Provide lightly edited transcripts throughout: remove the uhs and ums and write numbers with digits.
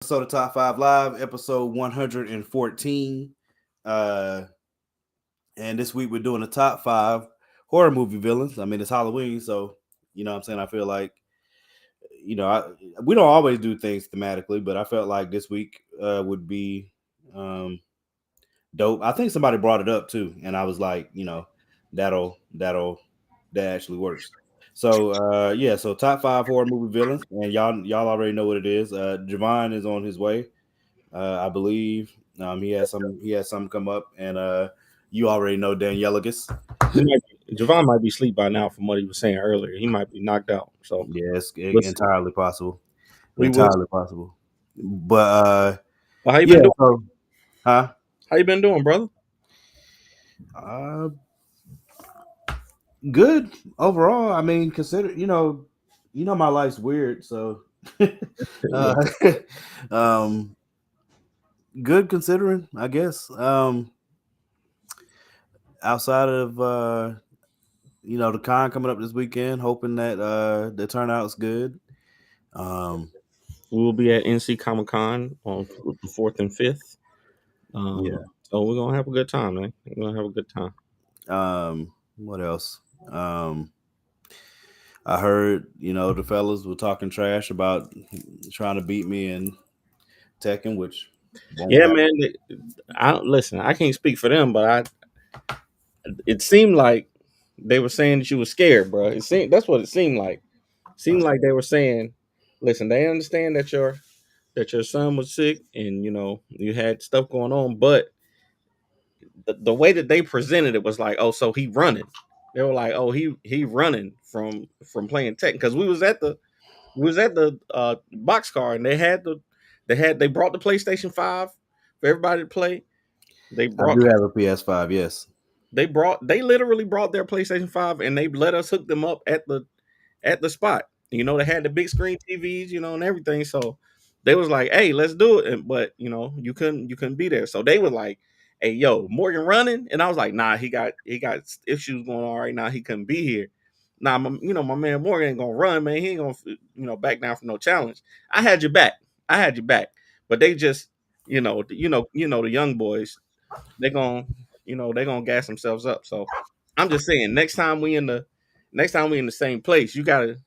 So the Top 5 Live, episode 114. Uh, and this week we're doing the top 5 horror movie villains. I mean, it's Halloween, so you know what I'm saying? I feel like, we don't always do things thematically, but I felt like this week would be um, dope. I think somebody brought it up too, and I was like, that actually works. So so top 5 horror movie villains, and y'all already know what it is. Javon is on his way. I believe he has some come up, and you already know Danielagus. Javon might be asleep by now from what he was saying earlier. He might be knocked out. So Yeah, it's we'll see. entirely possible. We will. Entirely possible. But Well, how you yeah, been doing? so huh? How you been doing, brother? Uh, good overall. I mean, consider my life's weird, so Yeah. uh, um, good considering, I guess. Outside of the con coming up this weekend, hoping that the turnout's good. Um, We will be at NC Comic Con on the 4th and 5th. yeah. So we're gonna have a good time, man. We're gonna have a good time. What else? I heard the fellas were talking trash about trying to beat me in Tekken, which won't Yeah, happen. man. I don't listen. I can't speak for them, but it seemed like they were saying that you were scared, bro. It seemed that's what it seemed like. Seemed like they were saying, listen, they understand that your son was sick and you had stuff going on, but the way that they presented it was like, oh, so he running. They were like, oh, he running from playing tech because we was at the boxcar and they brought the PlayStation 5 for everybody to play. They I brought do have a PS5. Yes. they literally brought their PlayStation 5 and they let us hook them up at the spot. They had the big screen TVs, and everything. So they was like, "Hey, let's do it." But you couldn't be there. So they were like, "Hey, yo, Morgan running," and I was like, "Nah, he got issues going on right now. He couldn't be here." Nah, my man Morgan ain't gonna run, man. He ain't gonna back down from no challenge. I had your back. I had your back. But they just the young boys. They gonna gas themselves up. So I'm just saying, next time we in the same place, you gotta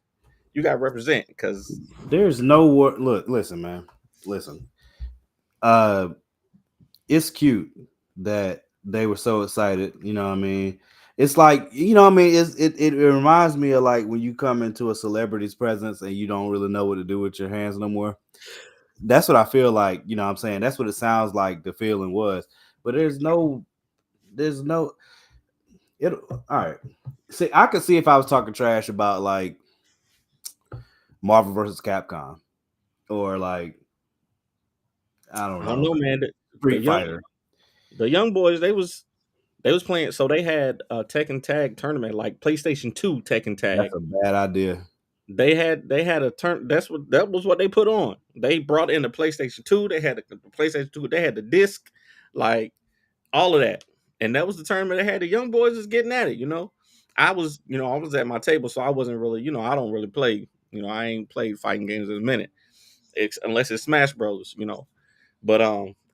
represent because There's no word. Look, listen, man. Listen. Uh, it's cute that they were so excited. You know what I mean? It's like it reminds me of like when you come into a celebrity's presence and you don't really know what to do with your hands no more. That's what I feel like. You know what I'm saying? That's what it sounds like the feeling was. But there's no it. All right. See, I could see if I was talking trash about like Marvel versus Capcom or like I don't I don't know know, man. The Street young Fighter. the young boys they was playing. So they had a Tekken Tag tournament, like PlayStation 2 Tekken That's Tag. a bad idea. They had a turn. That was what they put on. They brought in the PlayStation 2. They had the PlayStation 2. They had the disc, like all of that, and that was the tournament they had. The young boys is getting at it. I was at my table, so I wasn't really. I don't really play. I ain't played fighting games in a minute, unless it's Smash Bros. But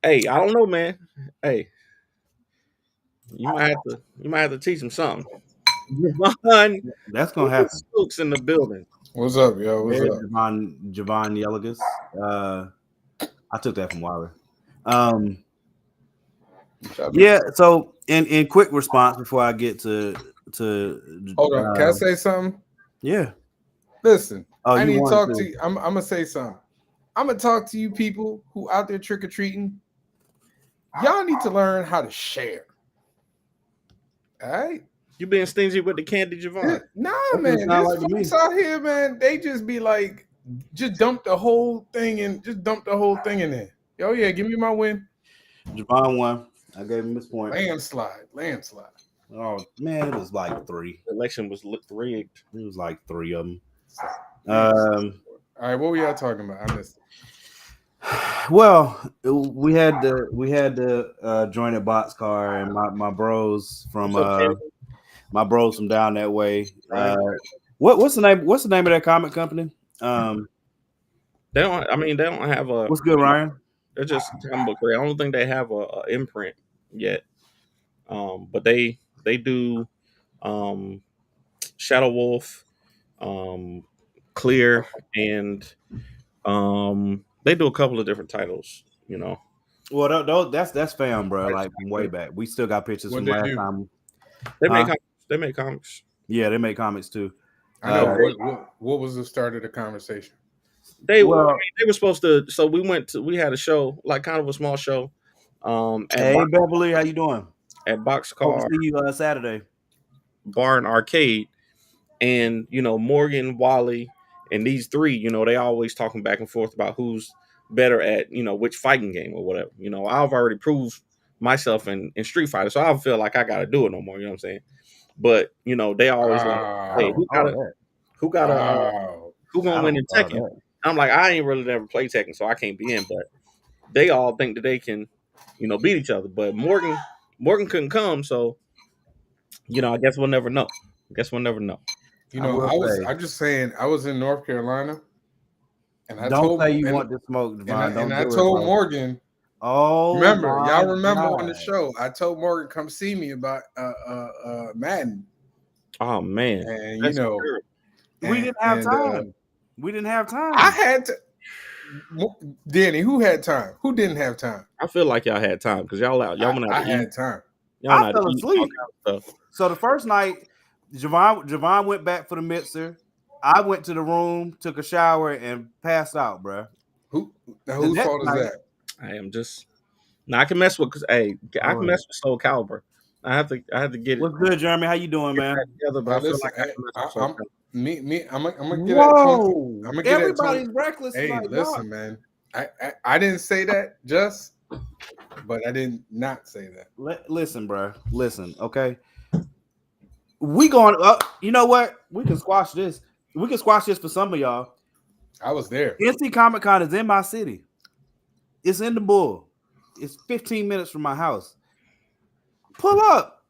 hey, I don't know, man. Hey, you might have to teach them something. Javon, That's gonna happen. Stokes in the building. What's up, yo? What's There's up? Javon Yelagus. I took that from Wilder. Um, Shall be. yeah. So, in quick response before I get to Hold on. Can I say something? yeah. Listen, Oh, I you need to wanted talk to to? you. I'm gonna say something. I'm gonna talk to you people who out there trick or treating. Y'all need to learn how to share. All right? You being stingy with the candy, Javon? Nah, That's what it man. sound There's like to me. folks out here, man. They just be like, just dump the whole thing in. Just dump the whole thing in there. Yo, yeah, give me my win. Javon won. I gave him his point. Landslide. Oh man, it was like three. The election was rigged. It was like three of them. All right, what were y'all talking about? I missed it. Well, we had the join at boxcar and my bros from What's up, Kenny? down that way. Right. What's the name of that comic company? Um, They don't. I mean, they don't have a. What's good, Ryan? They're just comic book creators. I don't think they have a imprint yet. But they do um, Shadow Wolf, um, Clear, and they do a couple of different titles. You know, Well, that's fam, bro. Like from way back. We still got pictures What from they last do? time. they make Huh? they make comics. Yeah, they make comics too. I know. Uh, What was the start of the conversation? They Well, I mean, they were supposed to. So we had a show, like kind of a small show, at hey Beverly, how you doing? Hope to Boxcar see you Saturday. Bar and Arcade, and Morgan, Wally, and these three, they always talking back and forth about who's better at which fighting game or whatever. I've already proved myself in Street Fighter, so I don't feel like I got to do it no more. You know what I'm saying? But they always like, hey, Wow. who got a Wow. who I gonna win in don't follow Tekken? that. I'm like, I ain't really never played Tekken, so I can't be in. But they all think that they can, beat each other. But Morgan couldn't come, so I guess we'll never know. You I know, will say, I'm just saying, I was in North Carolina, and I don't told say you and, want to smoke, Devon. and Don't I do it, told bro. Morgan. Oh, Y'all remember on the God. show, I told Morgan come see me about Madden, Oh man, and that's terrible. We didn't have time. We didn't have time. I had to. Danny, who had time? Who didn't have time? I feel like y'all had time because y'all went out I to eat. had time. Y'all I went out fell to eat, all asleep. kind of stuff. So the first night, Javon went back for the mixer. I went to the room, took a shower, and passed out, bro. Whose next fault is night- that? I am just. Now I can mess with I can mess with Soul Calibur. I have to get What's good, Jeremy? How you doing, man? together, but I feel Listen, like I can mess with Soul I'm Calibur. I'm gonna get at Tony. Whoa! I'm gonna get at Tony. Everybody's reckless. Hey, tonight, listen, man. I didn't say that just, but I did not say that. Listen, bro. Listen, okay. We going up. You know what? We can squash this. We can squash this for some of y'all. I was there. NC Comic Con is in my city. It's in the Bull. It's 15 minutes from my house. Pull up.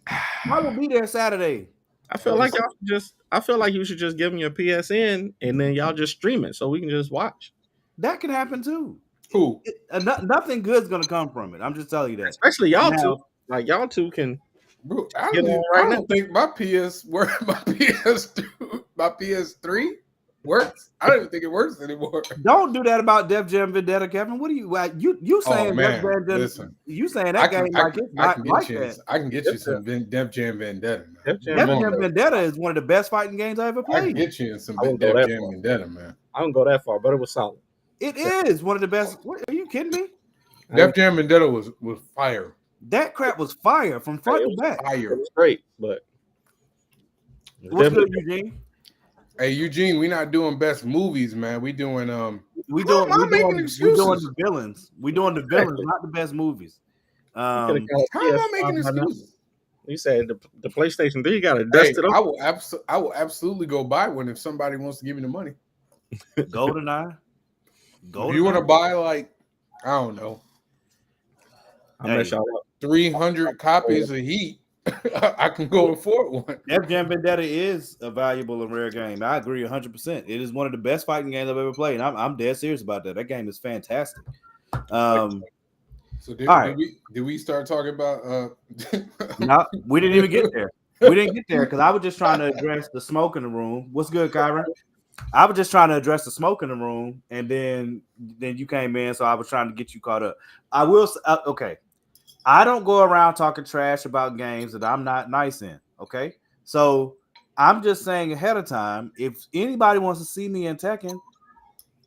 I will be there Saturday. I feel like y'all should just. I feel like you should just give me a PSN and then y'all just stream it so we can just watch. That can happen too. Who? Nothing good's gonna come from it. I'm just telling you that. Especially y'all Now- two. Like y'all two can. Bro, I Get don't, on right I now. don't think my PS3 works. I don't even think it works anymore. Don't do that about Def Jam Vendetta, Kevin. What are you saying? Oh man, Def Jam, listen. you saying I that can, game I, like can, it's I not can get like you. that. I can get you some Def Jam Vendetta. Man. Def Jam Def Come on, Jam man. Vendetta is one of the best fighting games I ever I can played. get you in some I Def wouldn't go that Jam far. Vendetta, man. I don't go that far, but it was solid. It is one of the best. What, are you kidding me? Def Jam Vendetta was fire. That crap was fire from front to back. It Fire. was great, but What's good, Eugene? Hey Eugene, we not doing best movies, man. We doing We How doing am I we making doing, we excuses? doing the villains. We doing the villains, not the best movies. how am I making excuses? You said the PlayStation 3 got to Hey, dust it up. I will absolutely go buy one if somebody wants to give me the money. GoldenEye. If you want to buy like, I don't know, I mess y'all up. 300 copies of Heat, I can go afford one. Def Jam Vendetta is a valuable and rare game. I agree 100%. It is one of the best fighting games I've ever played. And I'm dead serious about that. That game is fantastic. So did right. we start talking about No, we didn't even get there. We didn't get there because I was just trying to address the smoke in the room. What's good, Kyron? I was just trying to address the smoke in the room, and then you came in, so I was trying to get you caught up. I will okay. I don't go around talking trash about games that I'm not nice in. Okay, so I'm just saying ahead of time, if anybody wants to see me in Tekken,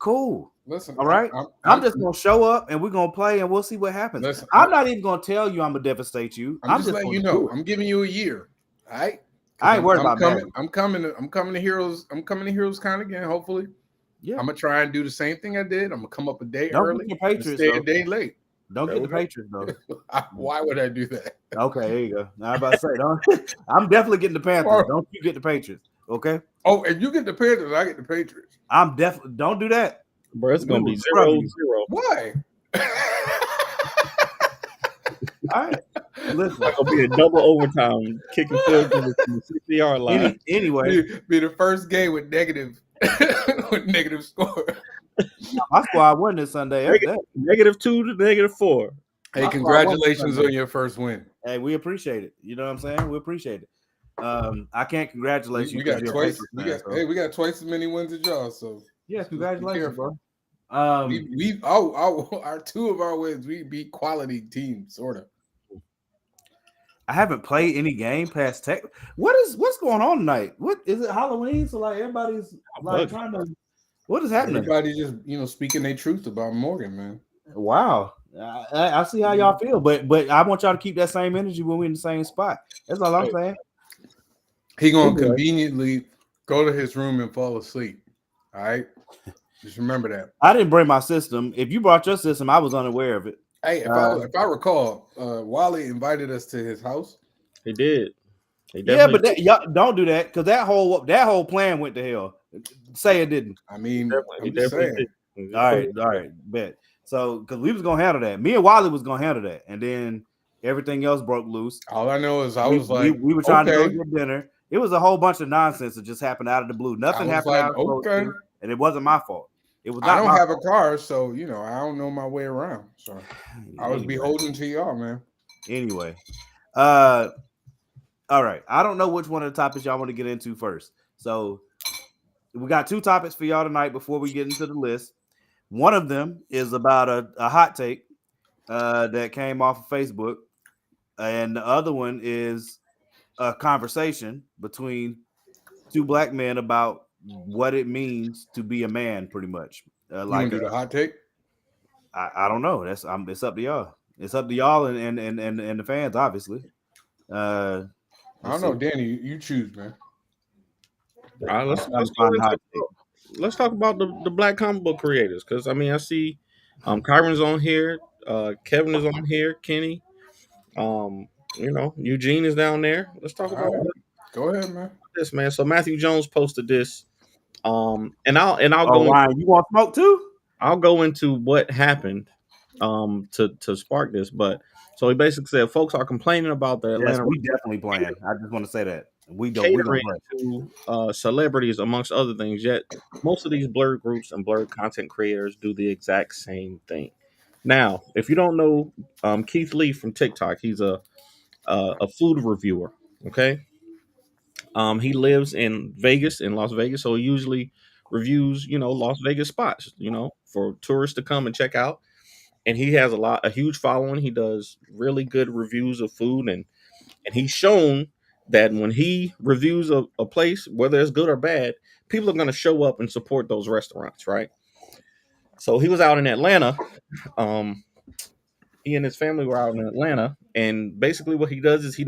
cool. listen, All right, I'm just gonna show up and we're gonna play and we'll see what happens. Listen, I'm not even gonna tell you I'm gonna devastate you. I'm just letting you know. do it. I'm giving you a year. All right. I ain't worried about coming. that. I'm coming to Heroes. I'm coming to Heroes Con again. Hopefully, Yeah. I'm gonna try and do the same thing I did. I'm gonna come up a day Don't early, get the and Patriots, stay though. a day late. Don't get the Patriots though. Why would I do that? Okay, there you go. I was about to say, don't. I'm definitely getting the Panthers. Don't you get the Patriots? Okay. Oh, if you get the Panthers, I get the Patriots. I'm definitely. Don't do that. Bro, it's gonna We be will scrub 0-0. you. Why? All right. Listen. It's gonna be a double overtime, kicking field goals from the 60-yard line. Anyway, be the first game with negative score. My squad won this Sunday. That's that. -2 to -4. Hey, My squad won this congratulations Sunday. on your first win. Hey, we appreciate it. You know what I'm saying? We appreciate it. I can't congratulate you We because got you're a twice. Pacers We fan. got So. hey, we got twice as many wins as y'all. So Yeah, just be congratulations, careful. bro. We our two of our wins, we beat quality teams, sort of. I haven't played any game past tech. What's going on tonight? What is it? Halloween? So like everybody's like trying to. What is happening? Everybody just speaking their truth about Morgan, man. Wow, I see how y'all feel, but I want y'all to keep that same energy when we're in the same spot. That's all I'm saying. He gonna conveniently go to his room and fall asleep. All right, just remember that. I didn't bring my system. If you brought your system, I was unaware of it. Hey, if I recall, Wally invited us to his house. He did. Yeah, but y'all don't do that because that whole plan went to hell. Say it didn't. I mean, he definitely did. All right, bet. So because we was gonna handle that, me and Wally was gonna handle that, and then everything else broke loose. All I know is we were trying to go get dinner. It was a whole bunch of nonsense that just happened out of the blue. Nothing happened out of the blue, and it wasn't my fault. It was not. I don't have a car, so I don't know my way around. So I was beholden to y'all, man. Anyway, all right. I don't know which one of the topics y'all want to get into first. So we got two topics for y'all tonight before we get into the list. One of them is about a hot take that came off of Facebook, and the other one is a conversation between two black men about what it means to be a man, pretty much. You want to do the hot take? I don't know. It's up to y'all. It's up to y'all and the fans, obviously. I don't know, Danny. You choose, man. All right, let's talk about the black comic book creators, because I mean I see Kyron's on here, Kevin is on here, Kenny, Eugene is down there. Let's talk about Go ahead, man. this, man. So Matthew Jones posted this, and I'll go. Ryan, you want smoke too? I'll go into what happened to spark this, but so he basically said folks are complaining about the Atlanta. Yes, we definitely playing. I just want to say that we catering to celebrities, amongst other things. Yet most of these blerd groups and blerd content creators do the exact same thing. Now, if you don't know Keith Lee from TikTok, he's a food reviewer. Okay, he lives in Las Vegas, so he usually reviews Las Vegas spots for tourists to come and check out. And he has a huge following. He does really good reviews of food, and he's shown that when he reviews a place, whether it's good or bad, people are going to show up and support those restaurants, right? So he was out in Atlanta. He and his family were out in Atlanta, and basically what he does is he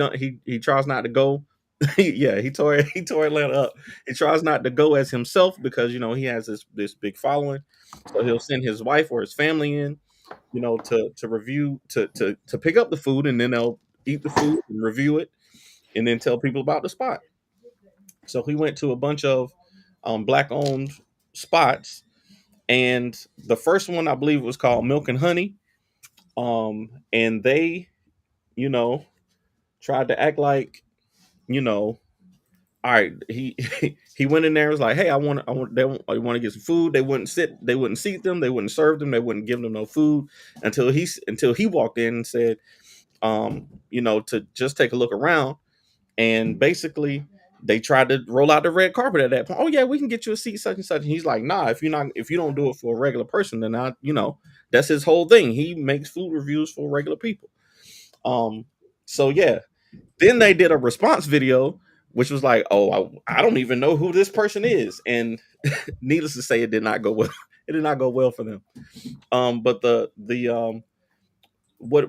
tries not to go. he tore Atlanta up. He tries not to go as himself because he has this big following. So he'll send his wife or his family in, to review to pick up the food, and then they'll eat the food and review it, and then tell people about the spot. So he went to a bunch of black owned spots, and the first one I believe was called Milk and Honey. And they, tried to act like, all right, he went in there and was like, hey, I want to get some food. They wouldn't seat them, they wouldn't serve them, they wouldn't give them no food until he walked in and said, to just take a look around. And basically they tried to roll out the red carpet at that point. Oh yeah, we can get you a seat, such and such. And he's like, nah, if you don't do it for a regular person, then that's his whole thing. He makes food reviews for regular people. So yeah, then they did a response video, which was like, oh, I don't even know who this person is. And needless to say, it did not go well. It did not go well for them. But what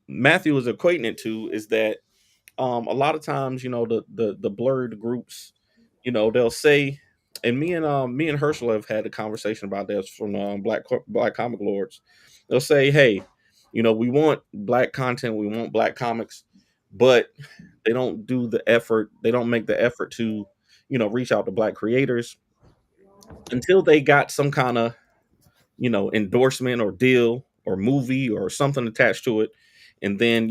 Matthew is equating it to is that a lot of times, the blerd groups, they'll say, and me and Herschel have had a conversation about this from Black Comic Lords. They'll say, hey, we want black content, we want black comics, but they don't do the effort. They don't make the effort to, reach out to black creators until they got some kind of, endorsement or deal or movie or something attached to it. And then,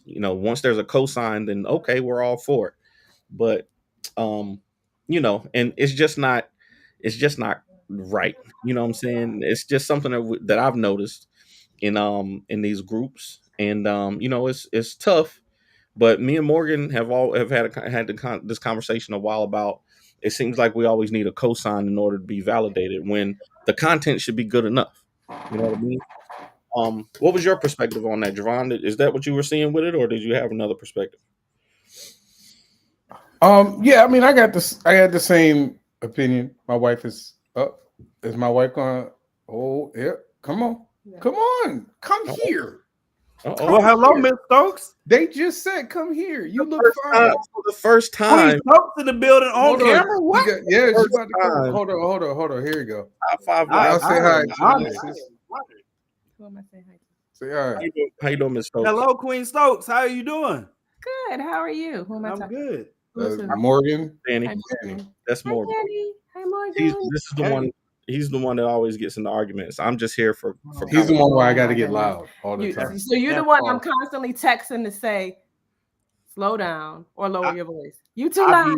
once there's a cosign, then okay, we're all for it. But and it's just not right. You know what I'm saying? It's just something that I've noticed in these groups, and it's tough. But me and Morgan have this conversation a while about. It seems like we always need a cosign in order to be validated when the content should be good enough. You know what I mean? What was your perspective on that, Javon? Is that what you were seeing with it, or did you have another perspective? Yeah, I mean, I got this. I had the same opinion. My wife is up. Is my wife going? Oh, yeah. Come on, come on, come here. Well, hello, Miss Stokes. They just said, "Come here." You look fine. fine. For the first time, Stokes in the building on camera. What? Yeah, she's about to come. Hold on. Here you go. Five. I'll say hi. Who am I saying hi to? Say hi. How you doing, Miss Stokes? Hello, Queen Stokes. How are you doing? Good. How are you? Who am I I'm talking good. Morgan. Danny. to? That's Hi, Morgan. Danny. Hi, Morgan. This is the one. He's the one that always gets into arguments. I'm just here for. He's the one where I got to get loud all the time. So you're the one I'm constantly texting to say, slow down or lower your voice. You too loud.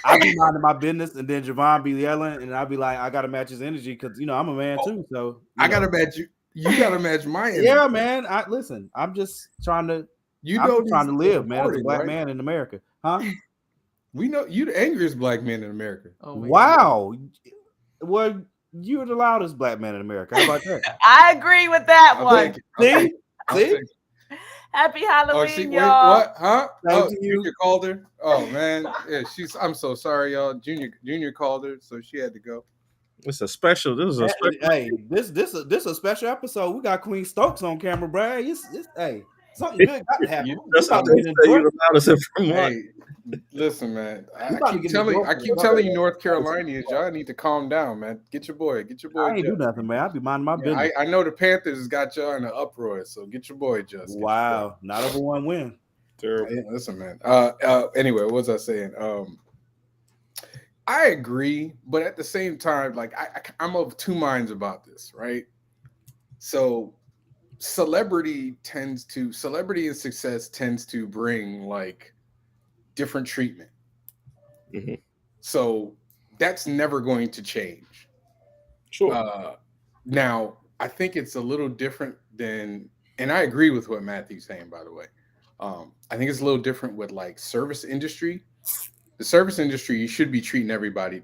I be minding my business, and then Javon be yelling, and I be like, I gotta match his energy because I'm a man too. So I gotta match you. You gotta match my energy. Yeah, man. Listen. I'm just trying to. I'm trying to live, man. As a black man in America, huh? We know you the angriest black man in America. Oh wow. Well, you're the loudest black man in America. How about that? I agree with that one. See? Happy Halloween, y'all. Wait, what? Huh? Junior called her. Oh man, yeah. I'm so sorry, y'all. Junior called her, so she had to go. It's a special. This is a special. Hey, this a special episode. We got Queen Stokes on camera, bro. Hey, something good got to happen. Hey, listen, man. I keep telling you, North Carolinians, y'all need to calm down, man. Get your boy. I ain't do nothing, man. I be minding my business. I know the Panthers has got y'all in an uproar, so get your boy, Just. Wow, not over one win. Terrible. Hey, listen, man. Anyway, what was I saying? I agree, but at the same time, like I'm of two minds about this, right? So celebrity and success tends to bring like different treatment. Mm-hmm. So that's never going to change. Sure. Now, I think it's a little different and I agree with what Matthew's saying, by the way. I think it's a little different with like service industry. The service industry, you should be treating everybody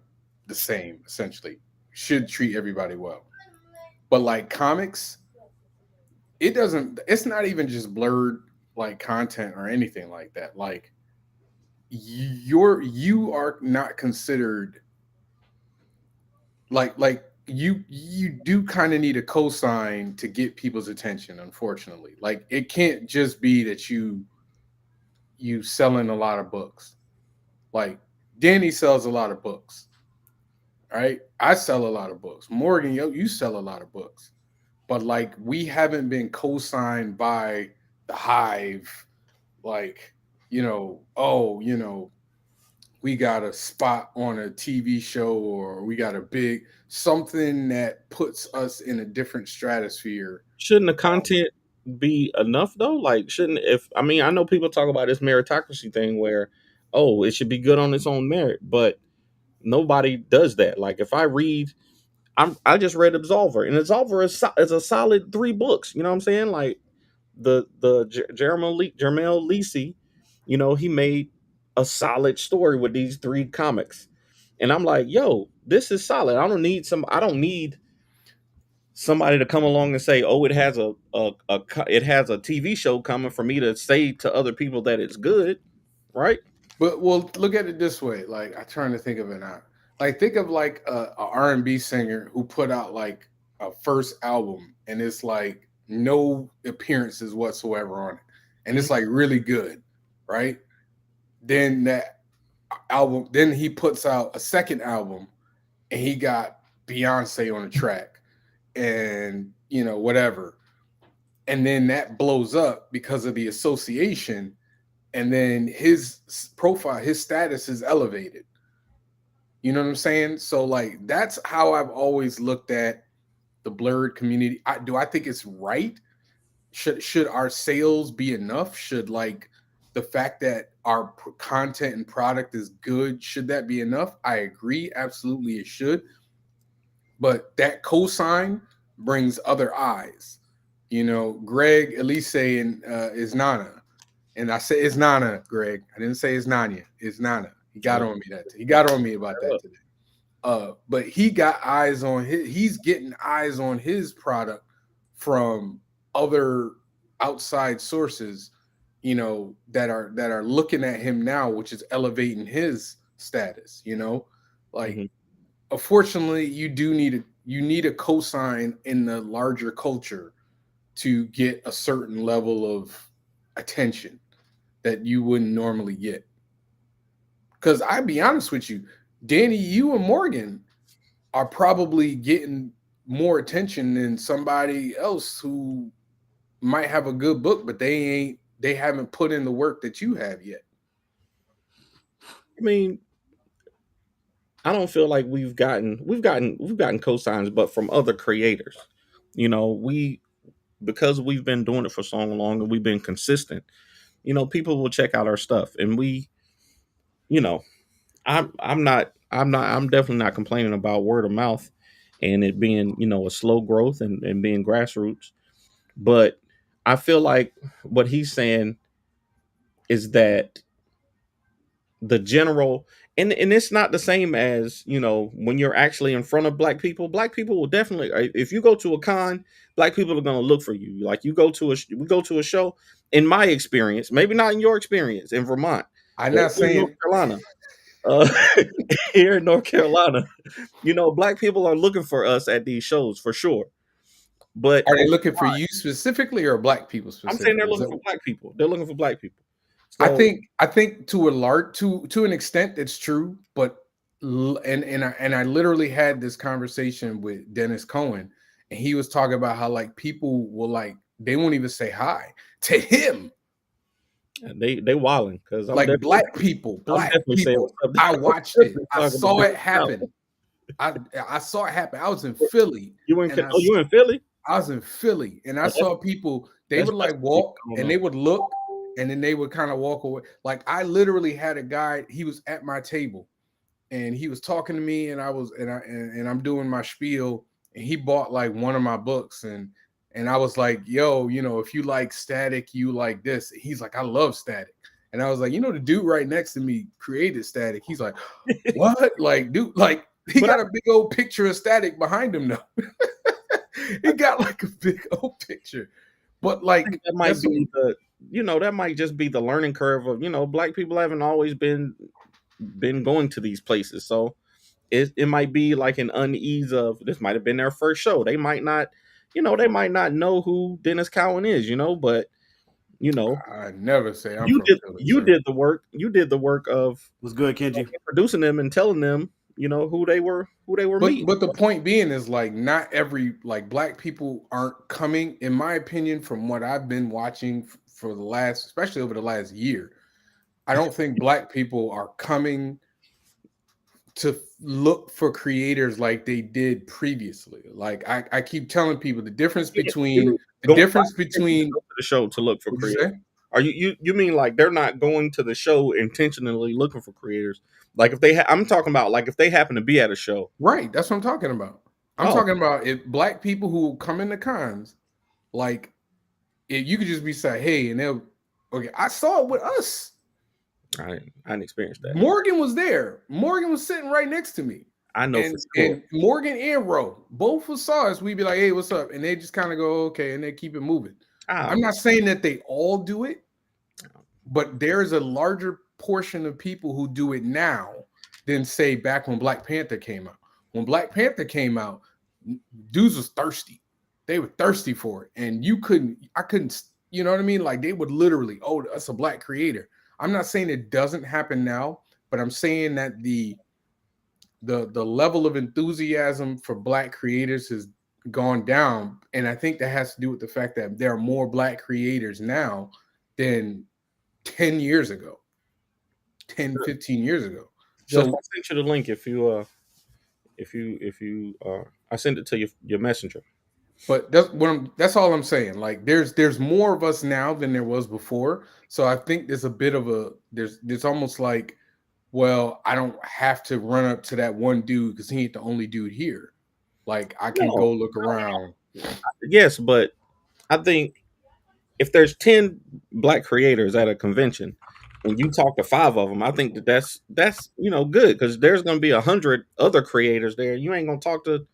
the same, essentially. You should treat everybody well. But like comics, it's not even just blerd like content or anything like that. Like you are not considered like you do kind of need a cosign to get people's attention, unfortunately. Like it can't just be that you selling a lot of books. Like Danny sells a lot of books, right? I sell a lot of books. Morgan, you sell a lot of books, but like we haven't been co-signed by the Hive. Like, we got a spot on a TV show or we got a big something that puts us in a different stratosphere. Shouldn't the content be enough though? Like, I know people talk about this meritocracy thing where, oh, it should be good on its own merit, but nobody does that. Like, if I read, I just read Absolver, and Absolver is a solid 3 books. You know what I'm saying? Like the Jermel Lisi, he made a solid story with these 3 comics, and I'm like, yo, this is solid. I don't need somebody to come along and say, "Oh, it has a TV show coming," for me to say to other people that it's good, right? But well, look at it this way. Like I'm trying to think of it now. Like think of like a R&B singer who put out like a first album and it's like no appearances whatsoever on it, and it's like really good, right? Then that album, then he puts out a second album, and he got Beyonce on the track. And whatever, and then that blows up because of the association, and then his profile, his status is elevated. You know what I'm saying? So like that's how I've always looked at the blerd community. Do I think it's right? Should our sales be enough? Should like the fact that our content and product is good, should that be enough? I agree, absolutely it should. but that cosign brings other eyes. You know, Greg at least saying is Nana, and I say it's Nana, Greg. I didn't say it's Nanya. It's Nana. He got on me he got on me about that today. But he got eyes on he's getting eyes on his product from other outside sources, you know, that are looking at him now, which is elevating his status, you know. Like unfortunately, you need a cosign in the larger culture to get a certain level of attention that you wouldn't normally get. Because I'd be honest with you, Danny, you and Morgan are probably getting more attention than somebody else who might have a good book, but they haven't put in the work that you have yet. I mean, I don't feel like we've gotten cosigns, but from other creators. You know, because we've been doing it for so long and we've been consistent. You know, people will check out our stuff, and you know, I'm definitely not complaining about word of mouth and it being, you know, a slow growth and being grassroots. But I feel like what he's saying is that the general, and it's not the same as, you know, when you're actually in front of black people will definitely, if you go to a con, black people are going to look for you. Like we go to a show, in my experience, maybe not in your experience in Vermont, I'm but not saying North Carolina, uh, here in North Carolina, you know, black people are looking for us at these shows for sure. But are they looking for you specifically or black people I'm saying specifically? they're looking for black people. They're looking for black people. So I think to a large to an extent it's true, but I literally had this conversation with Dennis Cohen, and he was talking about how like people will like they won't even say hi to him. they wilding because Like black people. I watched it. I saw it happen. I saw it happen. I was in Philly. You in Philly? I was in Philly, and I saw people. They would like walk, and they would look, and then they would kind of walk away. Like I literally had a guy. He was at my table, and he was talking to me, and I'm doing my spiel, and he bought like one of my books, and I was like, yo, you know, if you like Static, you like this. He's like, I love Static. And I was like, you know, the dude right next to me created Static. He's like, what? Like, dude, like he got a big old picture of Static behind him though. He got like a big old picture. But like that might be that might just be the learning curve of, you know, black people haven't always been going to these places. So it might be like an unease of this might have been their first show. They might not, they might not know who Dennis Cowan is, but I never say you did the work. You did the work of what's good, Kenji, producing them and telling them, who they were meeting. But the point being is like not every like black people aren't coming, in my opinion, from what I've been watching for the last, especially over the last year. I don't think black people are coming to look for creators like they did previously. Like I keep telling people the difference between the show to look for creators. Are you mean like they're not going to the show intentionally looking for creators? Like if they I'm talking about like if they happen to be at a show. Right, that's what I'm talking about. I'm talking about if black people who come into cons, like if you could just be say, hey, and they'll okay, I saw it with us. I didn't experience that. Morgan was there. Morgan was sitting right next to me. I know for sure. And Morgan and Ro, both saw us. We'd be like, hey, what's up? And they just kind of go, okay, and they keep it moving. I'm not saying that they all do it, but there's a larger portion of people who do it now than say back when Black Panther came out. When Black Panther came out, dudes was thirsty. They were thirsty for it. And I couldn't, you know what I mean? Like they would literally, oh, that's a black creator. I'm not saying it doesn't happen now, but I'm saying that the level of enthusiasm for black creators has gone down. And I think that has to do with the fact that there are more black creators now than 10 years ago, 10, 15 years ago. So I sent you the link if you I sent it to your messenger. But that's all I'm saying. Like there's more of us now than there was before. So I think there's a bit of there's almost like, well, I don't have to run up to that one dude because he ain't the only dude here. Like I can No. go look around. Yes, but I think if there's 10 black creators at a convention and you talk to 5 of them, I think that's good, because there's going to be 100 other creators there. You ain't going to talk to,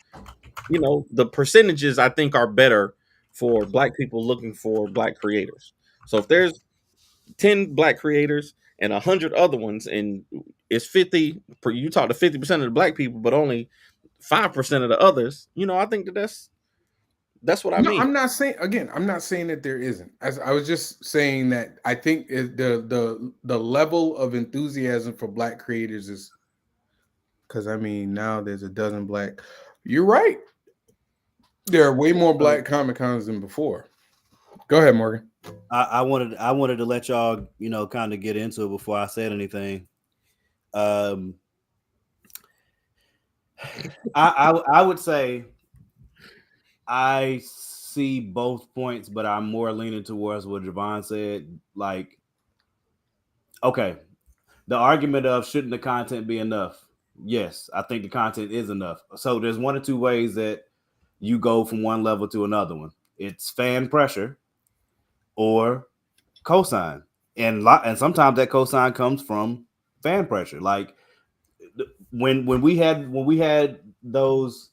the percentages I think are better for black people looking for black creators. So if there's 10 black creators and 100 other ones, and it's 50, you talk to 50% of the black people, but only 5% of the others, I think that's what I No, mean. I'm not saying that there isn't. As I was just saying that I think the level of enthusiasm for black creators is, because I mean now there's a dozen black. You're right. There are way more black Comic Cons than before. Go ahead, Morgan. I wanted to let y'all, kind of get into it before I said anything. I would say I see both points, but I'm more leaning towards what Javon said. Like, okay, the argument of shouldn't the content be enough? Yes, I think the content is enough. So there's one or two ways that you go from one level to another one. It's fan pressure or cosign, and sometimes that cosign comes from fan pressure. Like when we had those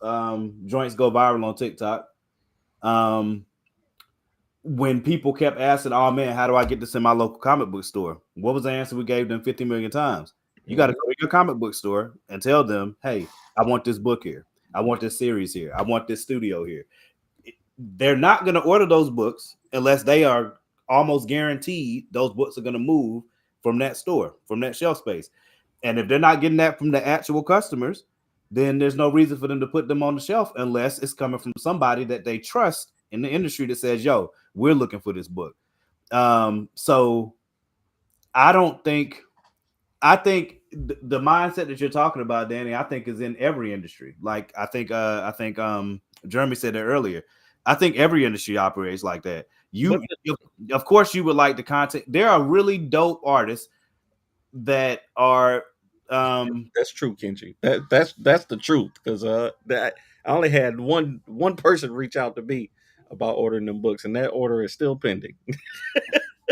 joints go viral on TikTok, when people kept asking, "Oh man, how do I get this in my local comic book store?" What was the answer we gave them 50 million times? You got to go to your comic book store and tell them, "Hey, I want this book here. I want this series here. I want this studio here." They're not going to order those books unless they are almost guaranteed those books are going to move from that store, from that shelf space. And if they're not getting that from the actual customers, then there's no reason for them to put them on the shelf unless it's coming from somebody that they trust in the industry that says, "Yo, we're looking for this book." So I think the mindset that you're talking about, Danny, I think is in every industry. Like I think Jeremy said that earlier. I think every industry operates like that. Of course, you would like the content. There are really dope artists that are. That's true, Kenji. That's the truth, because that I only had one person reach out to me about ordering them books, and that order is still pending.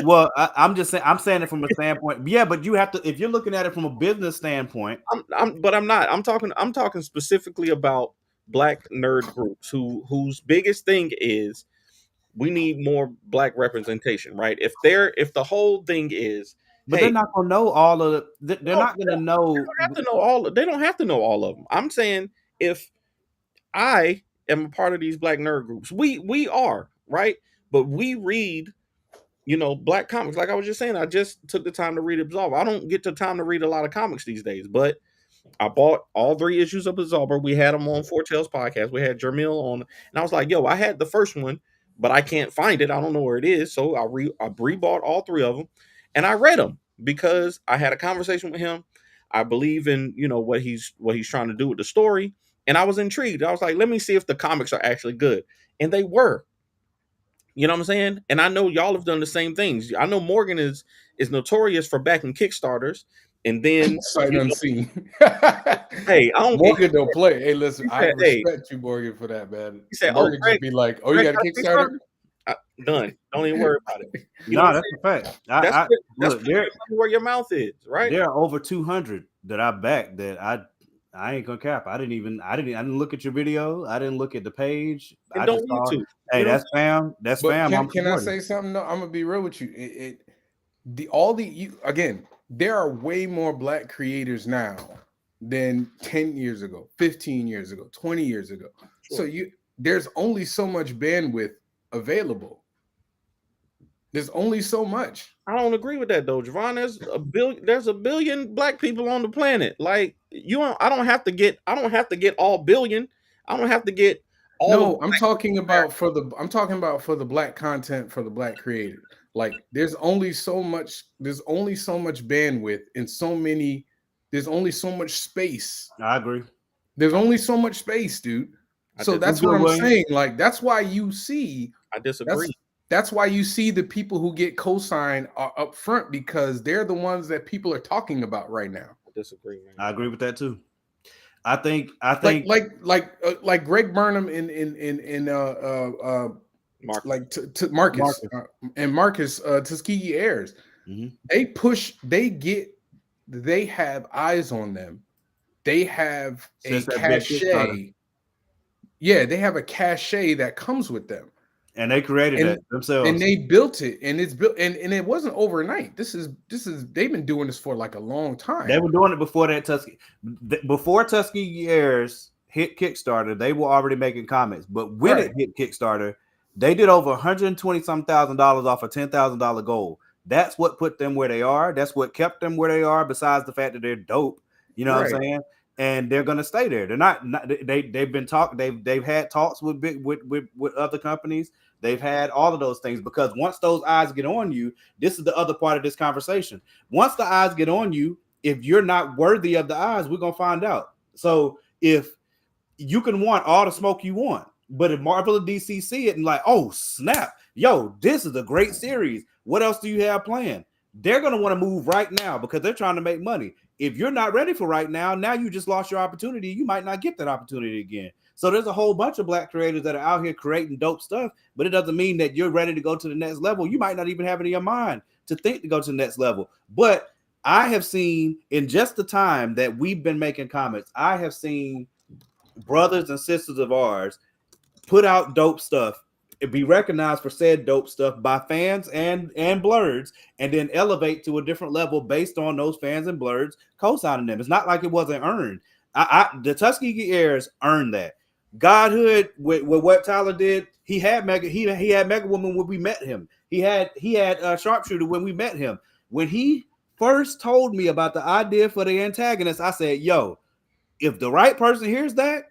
Well, I'm just saying. I'm saying it from a standpoint. Yeah, but you have to. If you're looking at it from a business standpoint, But I'm not. I'm talking specifically about black nerd groups whose biggest thing is we need more black representation, right? If the whole thing is, but hey, they're not gonna know all of the. They're not gonna know. they don't have to know all. They don't have to know all of them. I'm saying if I am a part of these black nerd groups, we are, right, but we read, black comics. Like I was just saying, I just took the time to read Absolver. I don't get the time to read a lot of comics these days, but I bought all 3 issues of Absolver. We had them on Four Tales podcast. We had Jermil on, and I was like, "Yo, I had the first one, but I can't find it. I don't know where it is." So I rebought all 3 of them, and I read them because I had a conversation with him. I believe in what he's trying to do with the story, and I was intrigued. I was like, "Let me see if the comics are actually good," and they were. You know what I'm saying? And I know y'all have done the same things. I know Morgan is notorious for backing Kickstarters, and then sight unseen. Hey, I don't. Morgan don't play. Hey, listen, I said, hey. respect you, Morgan, for that, man. He said, Morgan Greg, just be like, "Oh, you got a Kickstarter?" Done. Don't even worry about it. No, that's a fact. That's where your mouth is, right? There are over 200 that I backed that I ain't gonna cap. I didn't look at your video. I didn't look at the page. And I don't just need thought, to. hey, that's fam. That's fam. Can I say something? No, I'm gonna be real with you. There are way more black creators now than 10 years ago, 15 years ago, 20 years ago. Sure. So there's only so much bandwidth available. There's only so much. I don't agree with that though, Javon. There's a billion black people on the planet. Like I don't have to get all billion. I don't have to get all. No, I'm talking about for the black content, for the black creators. Like there's only so much bandwidth and there's only so much space. I agree. There's only so much space, dude. So that's what I'm saying. Like that's why you see. I disagree. That's why you see the people who get cosign are up front, because they're the ones that people are talking about right now. I disagree, man. I agree with that too. I think like Greg Burnham in Mark. like to Marcus, and Marcus Tuskegee Ayers. They have eyes on them. They have a cachet. Yeah, they have a cachet that comes with them. And they created that themselves. And they built it, and it's built, and it wasn't overnight. This is they've been doing this for like a long time. They were doing it before that before Tuskegee Airs hit Kickstarter, they were already making comments. But when it hit Kickstarter, they did over $120,000 off a $10,000 goal. That's what put them where they are. That's what kept them where they are, besides the fact that they're dope. You know what I'm saying? And they're gonna stay there. They're not they've been talking, they've had talks with other companies. They've had all of those things, because once those eyes get on you, this is the other part of this conversation. Once the eyes get on you, if you're not worthy of the eyes, we're gonna find out. So if you can want all the smoke you want, but if Marvel and DC see it and like, oh snap, yo, this is a great series. What else do you have planned? They're gonna want to move right now because they're trying to make money. If you're not ready for right now, now you just lost your opportunity. You might not get that opportunity again. So there's a whole bunch of Black creators that are out here creating dope stuff, but it doesn't mean that you're ready to go to the next level. You might not even have it in your mind to think to go to the next level. But I have seen, in just the time that we've been making comments, I have seen brothers and sisters of ours put out dope stuff, it be recognized for said dope stuff by fans and blerds, and then elevate to a different level based on those fans and blerds co-signing them. It's not like it wasn't earned. The Tuskegee Airs earned that. Godhood with what Tyler did, he had Mega Woman when we met him. He had Sharpshooter when we met him. When he first told me about the idea for the antagonist, I said, yo, if the right person hears that,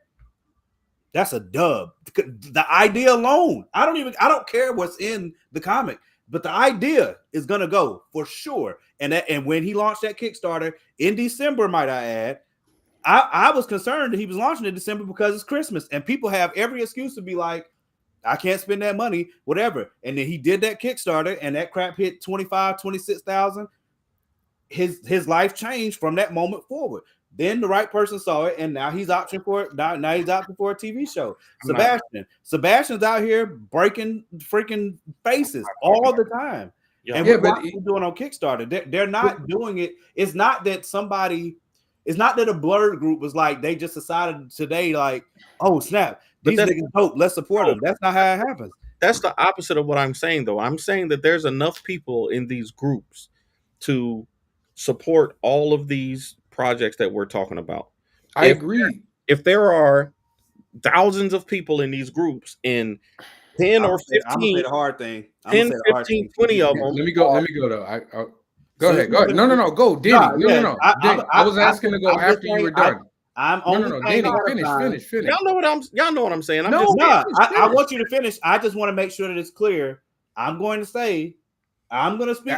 that's a dub. The idea alone, I don't care what's in the comic, but the idea is gonna go for sure. And when he launched that Kickstarter in December, might I add, I was concerned that he was launching in December because it's Christmas and people have every excuse to be like, I can't spend that money, whatever. And then he did that Kickstarter and that crap hit 26,000. His life changed from that moment forward. Then the right person saw it, and now he's opting for it. Now he's opting for a TV show. Sebastian's out here breaking freaking faces all the time. Yeah, and what he's doing on Kickstarter, they're not doing it. It's not that a blerd group was like, they just decided today, like, oh snap, these niggas dope, let's support them. That's not how it happens. That's the opposite of what I'm saying, though. I'm saying that there's enough people in these groups to support all of these projects that we're talking about. I agree. If there are thousands of people in these groups, in 10 or 15, I'm gonna say the hard thing. 10, 15, 20 of them. Let me go though. Go ahead. No, go, Danny. No. I was asking to go after you were done. Danny, finish. Y'all know what I'm saying. I want you to finish. I just want to make sure that it's clear. I'm going to speak. I want to say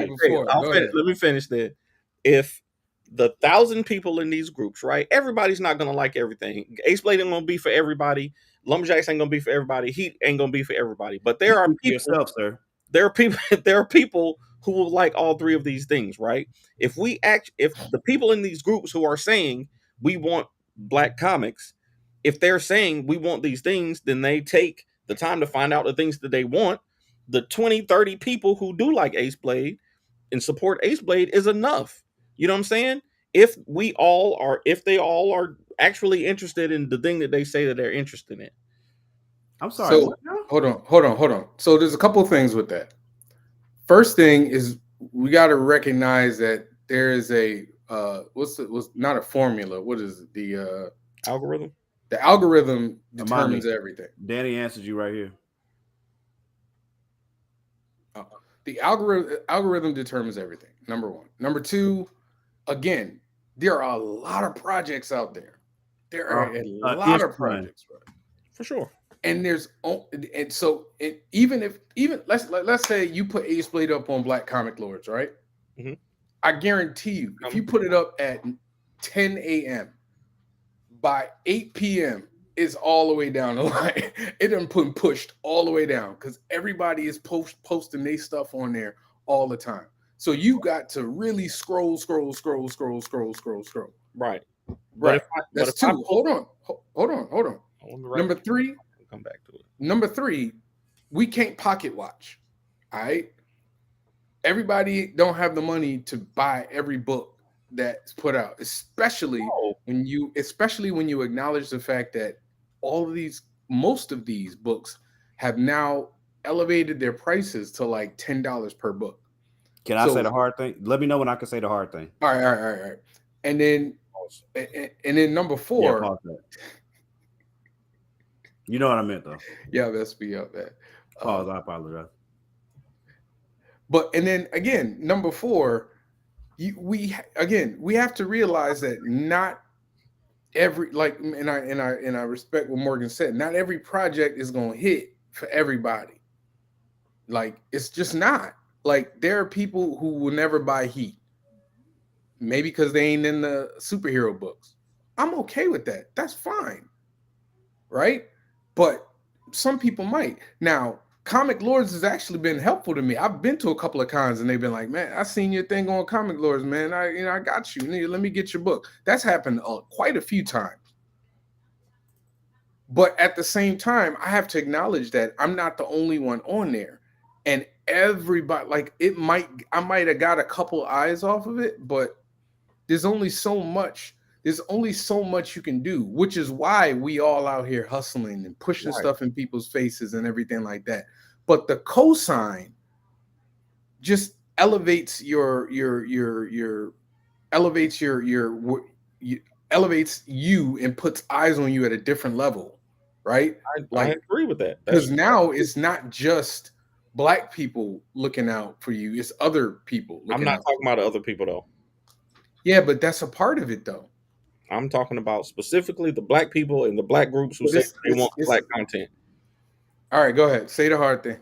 it before. Let me finish that. If the 1,000 people in these groups, right? Everybody's not gonna like everything. Ace Blade ain't gonna be for everybody. Lumberjacks ain't gonna be for everybody. Heat ain't gonna be for everybody. But there are people. Yourself, sir. There are people who will like all three of these things, right? If the people in these groups who are saying we want Black comics, if they're saying we want these things, then they take the time to find out the things that they want. The 20, 30 people who do like Ace Blade and support Ace Blade is enough. You know what I'm saying? If they all are actually interested in the thing that they say that they're interested in. I'm sorry. So, hold on. So there's a couple of things with that. First thing is we got to recognize that there is a what's not a formula. What is it? The algorithm? The algorithm determines everything. Danny answered you right here. The algorithm determines everything. Number one. Number two, again, there are a lot of projects out there. There are a lot of projects, right? For sure. And even let's say you put Ace Blade up on Black Comic Lords, right? Mm-hmm. I guarantee you, if you put it up at 10 a.m., by 8 p.m., it's all the way down the line. It done pushed all the way down because everybody is posting their stuff on there all the time. So you got to really scroll. Right. Right. That's if I two. Hold on. Number three. Come back to it. Number three, we can't pocket watch. All right. Everybody don't have the money to buy every book that's put out, especially when you acknowledge the fact that most of these books have now elevated their prices to like $10 per book. Can I say the hard thing? Let me know when I can say the hard thing. All right. And then number 4. Yeah, you know what I meant though. Yeah, that's me up, man. Pause. I apologize. But and then again, number 4, we have to realize that not every and I respect what Morgan said. Not every project is going to hit for everybody. Like it's just not. Like there are people who will never buy Heat, maybe because they ain't in the superhero books. I'm okay with that. That's fine, right? But some people might. Now, Comic Lords has actually been helpful to me. I've been to a couple of cons and they've been like, man, I seen your thing on Comic Lords, man. I got you. Let me get your book. That's happened quite a few times. But at the same time, I have to acknowledge that I'm not the only one on there. And everybody, like I might have got a couple eyes off of it, but there's only so much you can do, which is why we all out here hustling and pushing stuff in people's faces and everything like that. But the cosign just elevates elevates you and puts eyes on you at a different level, right? I agree with that. Because now it's not just Black people looking out for you; it's other people. I'm not talking about other people though. Yeah, but that's a part of it though. I'm talking about specifically the Black people and the Black groups who say they want Black content. All right, go ahead. Say the hard thing.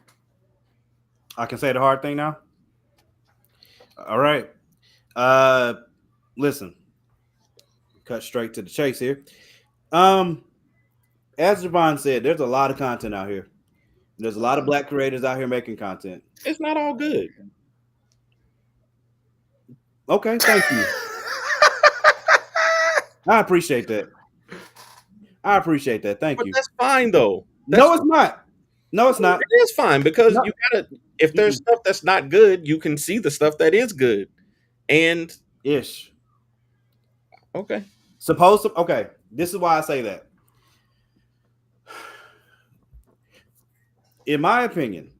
I can say the hard thing now. All right. Listen. Cut straight to the chase here. As Javon said, there's a lot of content out here. There's a lot of Black creators out here making content. It's not all good. Okay, thank you. I appreciate that. Thank you. That's fine though. No, it's not. It is fine because you gotta. If there's stuff that's not good, you can see the stuff that is good. And ish. Okay. Okay. This is why I say that. In my opinion,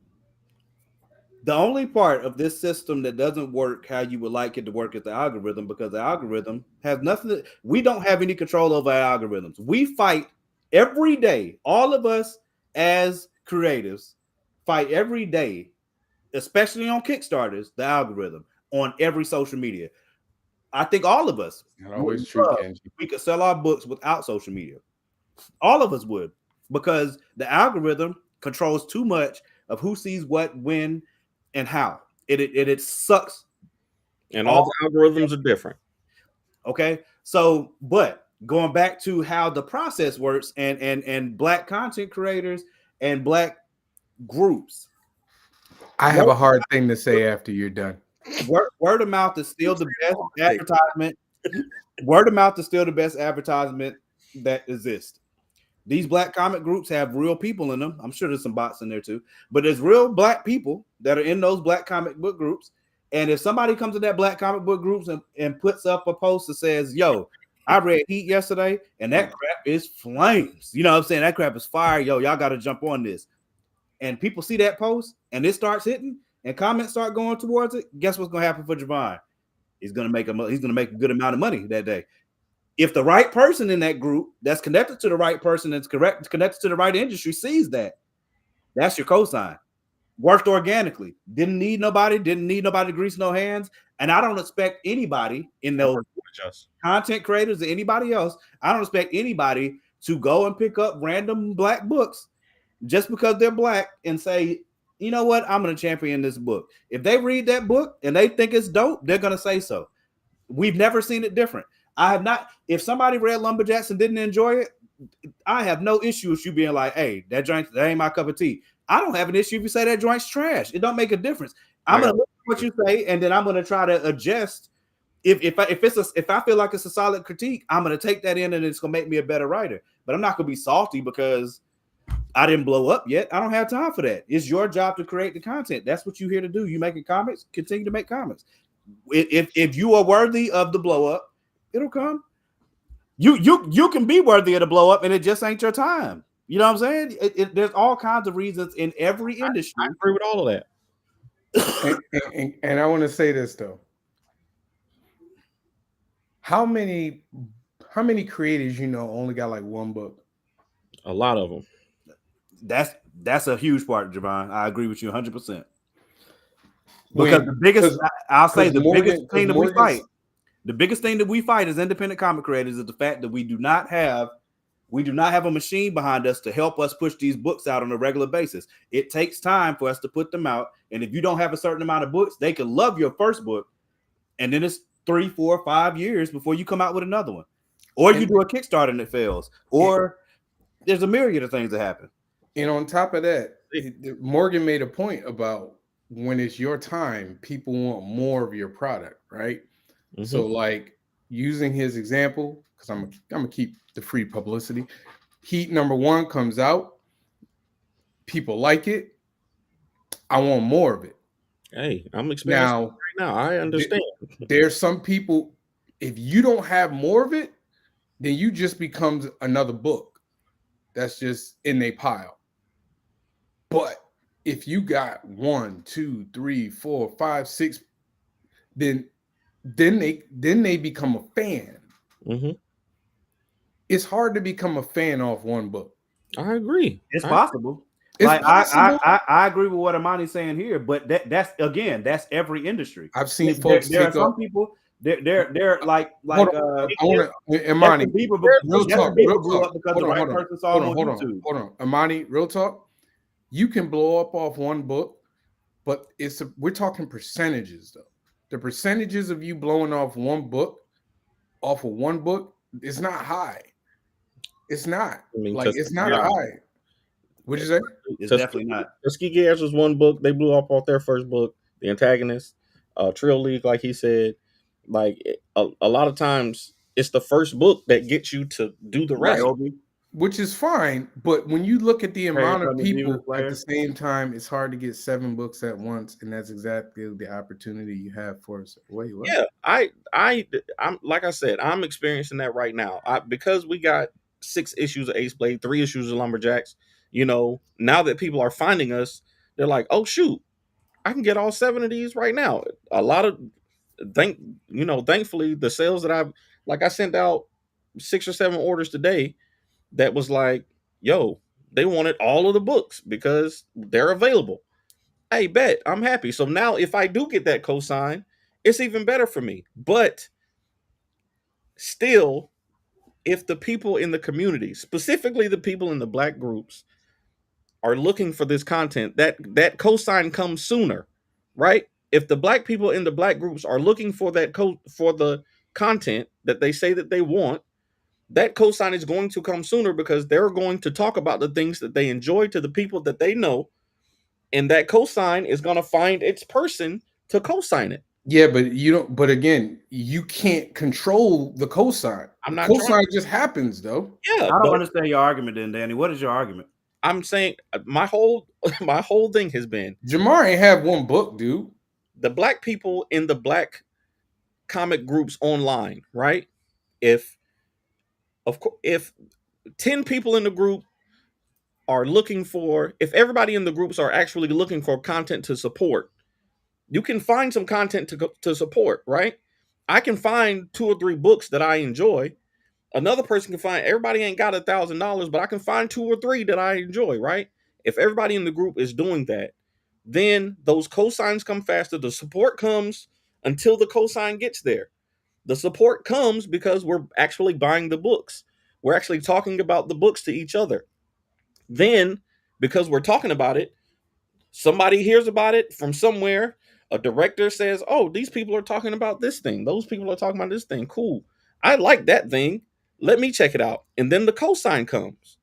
the only part of this system that doesn't work how you would like it to work is the algorithm, because the algorithm has nothing. We don't have any control over our algorithms. We fight every day. All of us as creatives fight every day, especially on Kickstarters, the algorithm on every social media. I think all of us always true, we could sell our books without social media. All of us would, because the algorithm controls too much of who sees what, when, and how. It sucks. And all the algorithms are different. Okay. So, but going back to how the process works and Black content creators and Black groups. I have a hard thing to say after you're done. Word of mouth is still the best advertisement. Word of mouth is still the best advertisement that exists. These Black comic groups have real people in them. I'm sure there's some bots in there too, but there's real Black people that are in those Black comic book groups. And if somebody comes to that Black comic book groups and puts up a post that says, yo, I read Heat yesterday and that crap is flames. You know what I'm saying? That crap is fire. Yo, y'all got to jump on this. And people see that post and it starts hitting and comments start going towards it. Guess what's going to happen for Javon? He's going to make a good amount of money that day. If the right person in that group that's connected to the right person that's connected to the right industry sees that, that's your cosign. Worked organically. Didn't need nobody to grease no hands. And I don't expect anybody in those content creators or anybody else, I don't expect anybody to go and pick up random Black books just because they're Black and say, you know what, I'm going to champion this book. If they read that book and they think it's dope, they're going to say so. We've never seen it different. I have not. If somebody read Lumberjacks and didn't enjoy it, I have no issue with you being like, hey, that ain't my cup of tea. I don't have an issue if you say that joint's trash. It don't make a difference. I'm going to look at what you say, and then I'm going to try to adjust if I feel like it's a solid critique, I'm gonna take that in and it's gonna make me a better writer. But I'm not gonna be salty because I didn't blow up yet. I don't have time for that. It's your job to create the content. That's what you're here to do. You making comics, continue to make comics. If you are worthy of the blow up, it'll come. You can be worthy of the blow up, and it just ain't your time. You know what I'm saying? There's all kinds of reasons in every industry. I agree with all of that. And I want to say this though. How many creators only got like one book? A lot of them. That's a huge part, Javon. I agree with you 100%. Because the biggest thing that we fight, the biggest thing that we fight as independent comic creators is the fact that we do not have a machine behind us to help us push these books out on a regular basis. It takes time for us to put them out. And if you don't have a certain amount of books, they can love your first book. And then it's 3, 4, 5 years before you come out with another one. Or you do a Kickstarter and it fails. Or there's a myriad of things that happen. And on top of that, Morgan made a point about when it's your time, people want more of your product, right? Mm-hmm. So like using his example, because I'm gonna keep the free publicity. Heat #1 comes out, people like it. I want more of it. Hey, I'm experiencing it right now. I understand. There's some people, if you don't have more of it, then you just becomes another book that's just in a pile. But if you got 1, 2, 3, 4, 5, 6, then they become a fan. Mm-hmm. It's hard to become a fan off one book. I agree. It's possible. I agree with what Amani's saying here, but that's every industry. I've seen folks. There are some people. They're like. I want to Amani. Real talk. Hold on. Amani, real talk. You can blow up off one book, but we're talking percentages though. The percentages of you blowing off of one book, is not high. It's not. It's not high. What'd you say? It's definitely not. Tuskegee Airs was one book. They blew up off their first book, The Antagonist. Trill League, like he said. Like a lot of times, it's the first book that gets you to do the rest. Right. Which is fine, but when you look at the amount of people at the same time, it's hard to get 7 books at once, and that's exactly the opportunity you have for us. Wait, what? Yeah, I'm like I said, I'm experiencing that right now. Because we got 6 issues of Ace Blade, 3 issues of Lumberjacks. Now that people are finding us, they're like, "Oh shoot, I can get all 7 of these right now." A lot of thankfully, the sales that I sent out 6 or 7 orders today. That was like, yo, they wanted all of the books because they're available. Hey, bet, I'm happy. So now if I do get that cosign, it's even better for me. But still, if the people in the community, specifically the people in the Black groups, are looking for this content, that cosign comes sooner, right? If the Black people in the Black groups are looking for for the content that they say that they want, that cosign is going to come sooner because they're going to talk about the things that they enjoy to the people that they know. And that cosign is going to find its person to cosign it. Yeah, but again, you can't control the cosign. Cosign just happens though. Yeah. I don't understand your argument then, Danny. What is your argument? I'm saying my whole thing has been Jamar ain't have one book, dude. The Black people in the Black comic groups online, right? If 10 people in the group are looking for, if everybody in the groups are actually looking for content to support, you can find some content to support, right? I can find 2 or 3 books that I enjoy. Another person can find, everybody ain't got $1,000, but I can find 2 or 3 that I enjoy, right? If everybody in the group is doing that, then those cosigns come faster. The support comes until the cosign gets there. The support comes because we're actually buying the books. We're actually talking about the books to each other. Then, because we're talking about it, somebody hears about it from somewhere. A director says, "Oh, these people are talking about this thing. Those people are talking about this thing. Cool. I like that thing. Let me check it out." And then the cosign comes.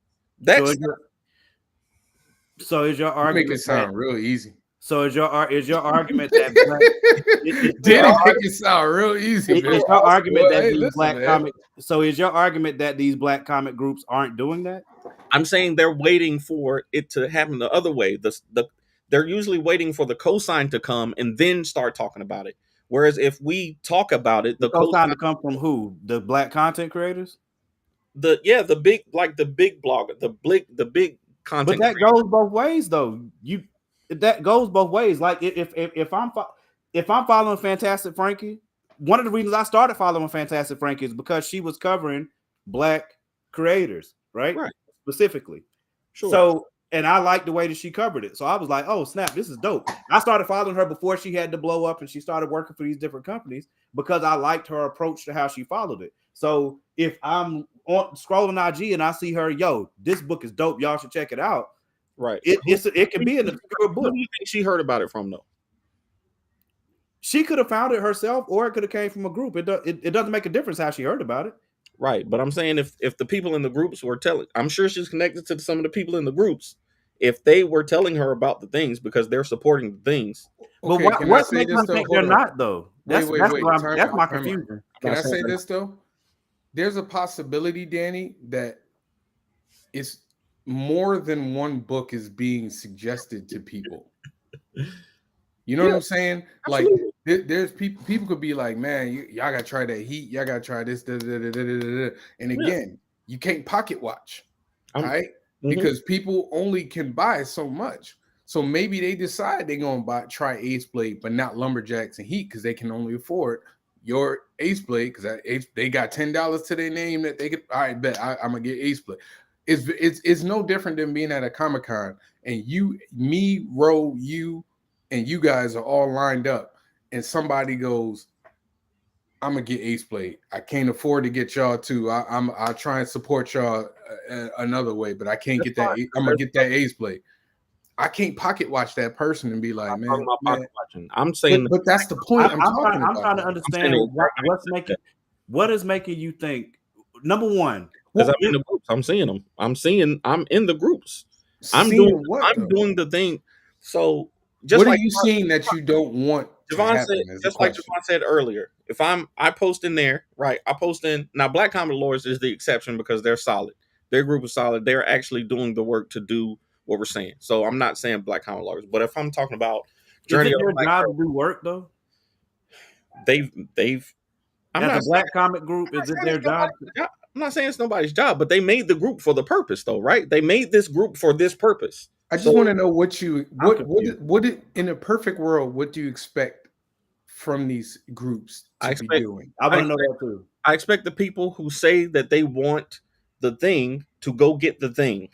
So is your argument? Make it sound real easy. So is your argument that Danny make it sound real easy, man. is your argument that Hey, these listen, black man. comic? So is your argument that these black comic groups aren't doing that? I'm saying they're waiting for it to happen the other way. They're usually waiting for the cosign to come and then start talking about it. Whereas if we talk about it, The the cosign cosign, to come from who? The black content creators. the big blogger, the big But content. that goes both ways, though. That goes both ways. Like if I'm following Fantastic Frankie, one of the reasons I started following Fantastic Frankie is because she was covering black creators, right? Right. Specifically. Sure. So, and I liked the way that she covered it. So I was like, oh snap, this is dope. I started following her before she had to blow up and she started working for these different companies because I liked her approach to how she followed it. So if I'm scrolling IG and I see her, yo, this book is dope, y'all should check it out. Right. It can be an obscure book. Who do you think she heard about it from, though? She could have found it herself, or it could have came from a group. It doesn't make a difference how she heard about it. Right. But I'm saying if the people in the groups were telling, I'm sure she's connected to some of the people in the groups. If they were telling her about the things because they're supporting the things. But Okay, what's making you think they're not, though? That's Wait. that's my confusion. Can I say this, though? There's a possibility, Danny, that it's more than one book is being suggested to people. You know what I'm saying? Absolutely. Like, there's people could be like, man, y'all gotta try that heat, y'all gotta try this, and again, you can't pocket watch, right? Because people only can buy so much. So maybe they decide they're gonna try Ace Blade, but not Lumberjacks and Heat because they can only afford your Ace Blade because they got $10 to their name that they could. All right, bet I'm gonna get Ace Blade. It's no different than being at a Comic-Con and me, Ro, you, and you guys are all lined up, and somebody goes, "I'm gonna get Ace Blade. I can't afford to get y'all too. I'll try and support y'all another way, but I can't get that. I'm gonna get that Ace Blade." I can't pocket watch that person and be like, I'm man, talking about pocket watching. I'm saying, but that's the point. I'm trying to understand what is making you think. Number one, because I'm in the groups. I'm seeing them. I'm in the groups. I'm doing the thing. So just what like are you seeing that you don't want? Javon said, just like Javon said earlier, if I post in there, right? I post in now. Black Comic Lawyers is the exception because they're solid. Their group is solid. They're actually doing the work to do what we're saying. So I'm not saying Black Comic Lawyers, but if I'm talking about Journey of their job to do work though, they've. I'm not a Black Comic group. Is it their job? I'm not saying it's nobody's job, but they made the group for the purpose, though, right? They made this group for this purpose. I just want to know what in a perfect world, what do you expect from these groups to be doing? I want to know that too. I expect the people who say that they want the thing to go get the thing.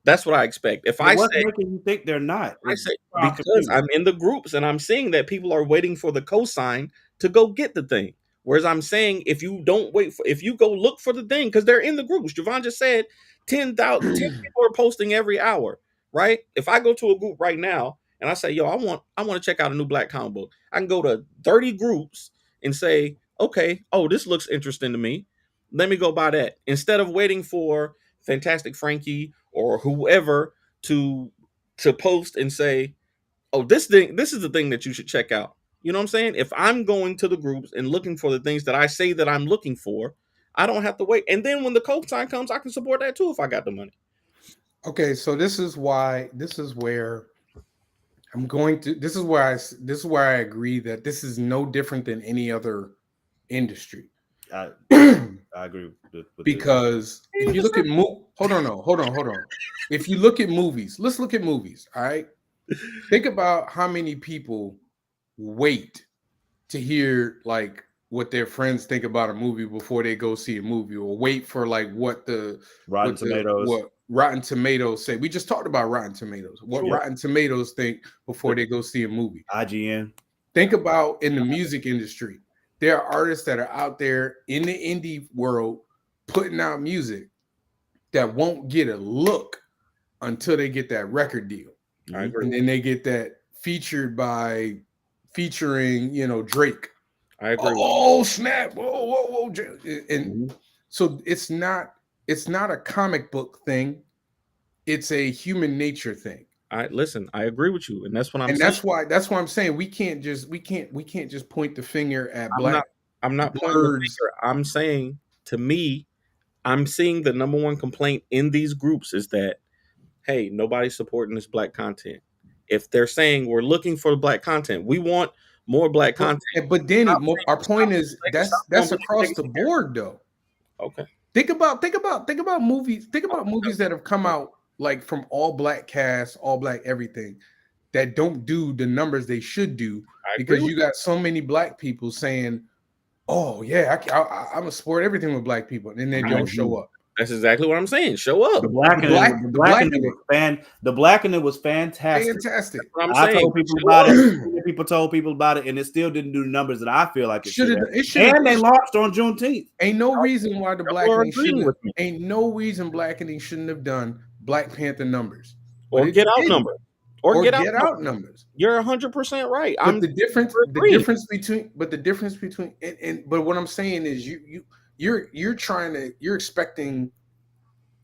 That's what I expect. If what's making you think they're not? I say because I'm in the groups and I'm seeing that people are waiting for the cosign to go get the thing. Whereas I'm saying if you don't if you go look for the thing, because they're in the groups. Javon just said 10 people are posting every hour, right? If I go to a group right now and I say, yo, I want to check out a new Black comic book, I can go to 30 groups and say, okay, oh, this looks interesting to me. Let me go buy that. Instead of waiting for Fantastic Frankie or whoever to post and say, oh, this is the thing that you should check out. You know what I'm saying? If I'm going to the groups and looking for the things that I say that I'm looking for, I don't have to wait. And then when the cosign comes, I can support that too if I got the money. Okay, so this is where I agree that this is no different than any other industry. I agree with because if you look at hold on. If you look at movies, let's look at movies. All right, think about how many people wait to hear like what their friends think about a movie before they go see a movie, or wait for like what Rotten Tomatoes say. We just talked about Rotten Tomatoes. What Rotten Tomatoes think before they go see a movie. IGN. Think about in the music industry. There are artists that are out there in the indie world putting out music that won't get a look until they get that record deal. I agree. And then they get that featuring, Drake. I agree. Oh, snap. Whoa. And so it's not a comic book thing. It's a human nature thing. Listen. I agree with you, and that's what I'm And saying. that's why I'm saying we can't just point the finger at black. I'm not pointing the blurs. finger. I'm saying, to me, I'm seeing the number one complaint in these groups is that, hey, nobody's supporting this black content. If they're saying we're looking for black content, we want more black content. But Danny, our point stop- is stop that's going across back the to board though. Okay. Think about movies. Think about movies that have come out like from all black cast, all black everything, that don't do the numbers they should do because you got so many black people saying, "Oh yeah, I'm gonna support everything with black people," and then they don't show up. That's exactly what I'm saying. Show up. The blackening was fantastic. Fantastic. That's what I'm I saying. told people about it. People told people about it, and it still didn't do the numbers that I feel like it should have. And they launched on Juneteenth. Ain't no reason why the Y'all are blackening agreeing shouldn't. with me. Ain't no reason blackening shouldn't have done Black Panther numbers Or But it Get Out didn't. numbers. Or Get Out numbers. You're 100% right. But the difference between but what I'm saying is you're expecting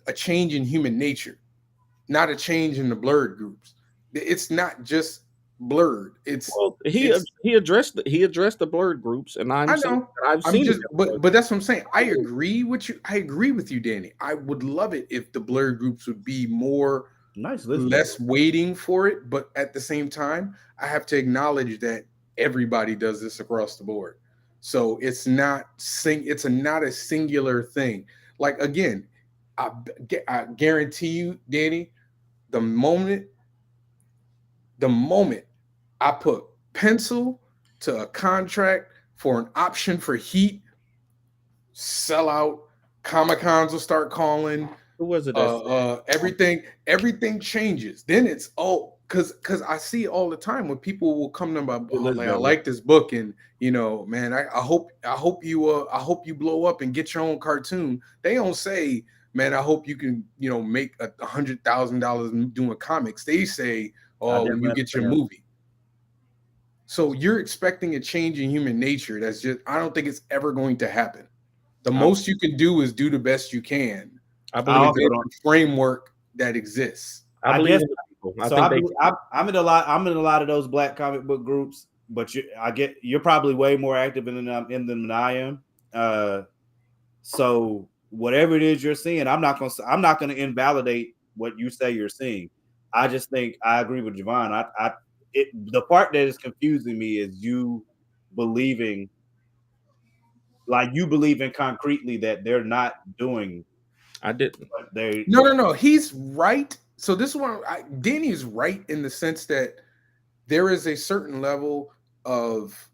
a change in human nature, not a change in the blerd groups. It's not just blerd. He addressed the blerd groups, and I've seen. But that's what I'm saying. I agree with you. I agree with you, Danny. I would love it if the blerd groups would be more less waiting for it, but at the same time, I have to acknowledge that everybody does this across the board. So it's not a singular thing. Like again, I guarantee you, Danny, the moment I put pencil to a contract for an option for Heat, sell out, Comic-Cons will start calling. Who was it? Everything changes. Then it's because I see it all the time when people will come to me about, I like this book, and man, I hope you blow up and get your own cartoon. They don't say, man, I hope you can make $100,000 doing comics. They say, when you get your movie. So you're expecting a change in human nature. That's just, I don't think it's ever going to happen. The most you can do is do the best you can. I believe in the framework that exists. I'm in a lot of those black comic book groups, but you're probably way more active in them than I am. So whatever it is you're seeing, I'm not gonna invalidate what you say you're seeing. I just think I agree with Javon. The part that is confusing me is you believing concretely that they're not doing. I didn't. No. He's right. So this one, Danny is right in the sense that there is a certain level of,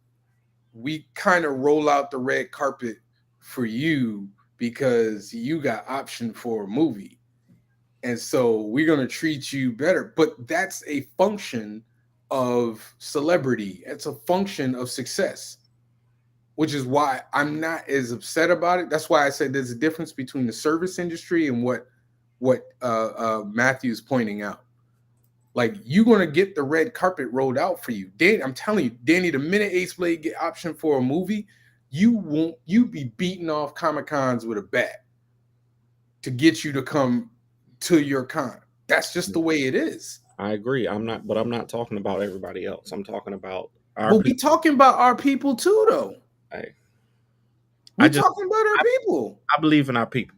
we kind of roll out the red carpet for you because you got option for a movie. And so we're going to treat you better. But that's a function of celebrity. It's a function of success, which is why I'm not as upset about it. That's why I said there's a difference between the service industry and what Matthew's pointing out. Like, you're going to get the red carpet rolled out for you. I'm telling you, Danny, the minute Ace Blade get option for a movie, you be beating off Comic-Cons with a bat to get you to come to your con. That's just the way it is. I agree. I'm not talking about everybody else. I'm talking about we talking about our people too, though. We're talking about our people. I believe in our people.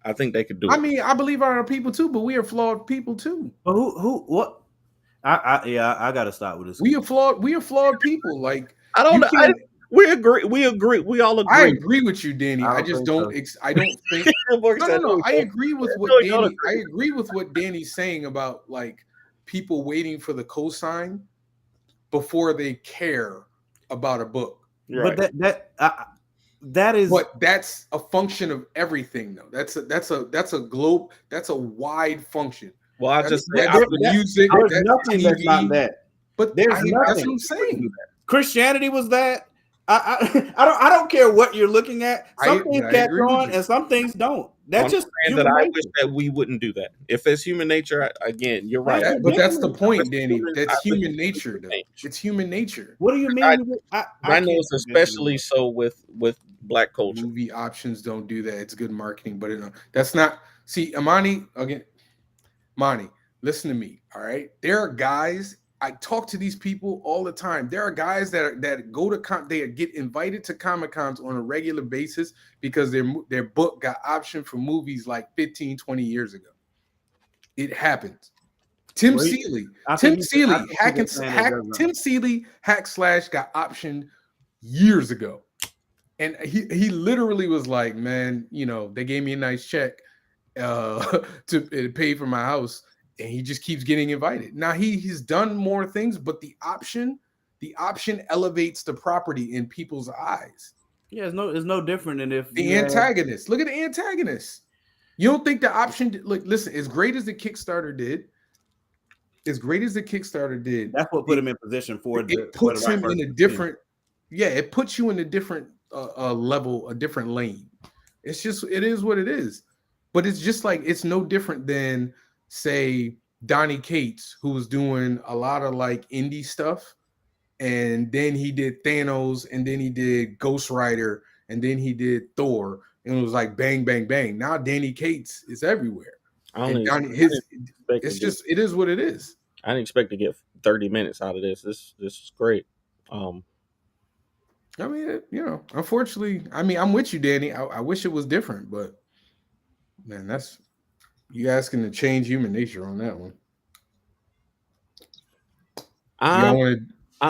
I think they could do it. I mean, I believe in our people too, but we are flawed people too. But what? I gotta stop with this. We are flawed people. Like, I don't know. We agree. We all agree. I agree with you, Danny. I just don't. I don't think. No. I agree with what Danny. I agree with what Danny's saying about like people waiting for the cosign before they care about a book. Right. But that is. But that's a function of everything, though. That's a globe. That's a wide function. Well, I just said music. There's nothing that's not that. But there's nothing. That's what I'm saying. Christianity was that. I don't care what you're looking at. Some things catch on and some things don't. That's just that I wish that we wouldn't do that. If it's human nature, again, you're right. But that's the point, Danny. That's human nature, though. It's human nature. What do you mean? I know it's especially so with black culture. Movie options don't do that. It's good marketing, but that's not. See, Amani, again, Monty, listen to me. All right. There are guys. I talk to these people all the time. There are guys that go to they get invited to Comic Cons on a regular basis because their book got optioned for movies like 15, 20 years ago. It happens. Tim Well, Seeley, I Tim think Seeley, he's just saying it doesn't. Tim Seeley hack / got optioned years ago, and he literally was like, man, you know, they gave me a nice check to pay for my house, and he just keeps getting invited. Now he's done more things, but the option elevates the property in people's eyes. Yeah, it's no different than if The antagonist. Look at the antagonist. You don't think the option? Look, listen. As great as the Kickstarter did, that's what put him in position for it puts him in a different. Yeah, it puts you in a different level, a different lane. It is what it is. But it's just like it's no different than, say, Donnie Cates, who was doing a lot of like indie stuff, and then he did Thanos, and then he did Ghost Rider, and then he did Thor, and it was like bang, bang, bang. Now Danny Cates is everywhere. It is what it is. I didn't expect to get 30 minutes out of this. This is great. I mean, you know, unfortunately, I mean, I'm with you, Danny. I wish it was different, but man, that's you asking to change human nature on that one.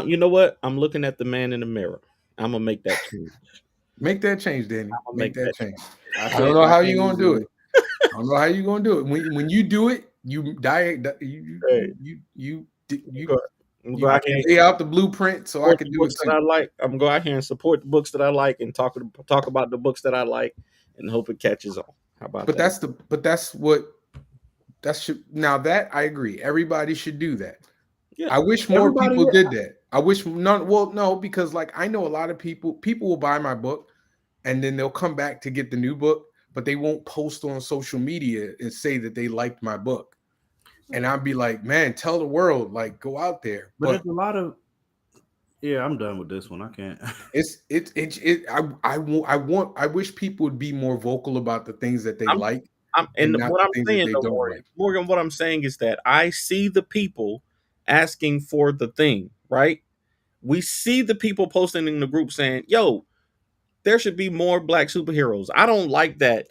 You know what? I'm looking at the man in the mirror. I'm gonna make that change. Make that change, Danny. Make that change. I don't know how you're gonna do it. I don't know how you're gonna do it. When you do it, you die. You lay out the blueprint so I can do it too. I like. I'm gonna go out here and support the books that I like and talk about the books that I like and hope it catches on. How about that? Now that I agree. Everybody should do that. Yeah, I wish more people did that. I wish none. Well, no, because like I know a lot of people will buy my book and then they'll come back to get the new book, but they won't post on social media and say that they liked my book. And I'd be like, man, tell the world, like, go out there. But there's a lot of, I'm done with this one. I can't. I wish people would be more vocal about the things that they like. Morgan, what I'm saying is that I see the people asking for the thing, right? We see the people posting in the group saying, yo, there should be more black superheroes. I don't like that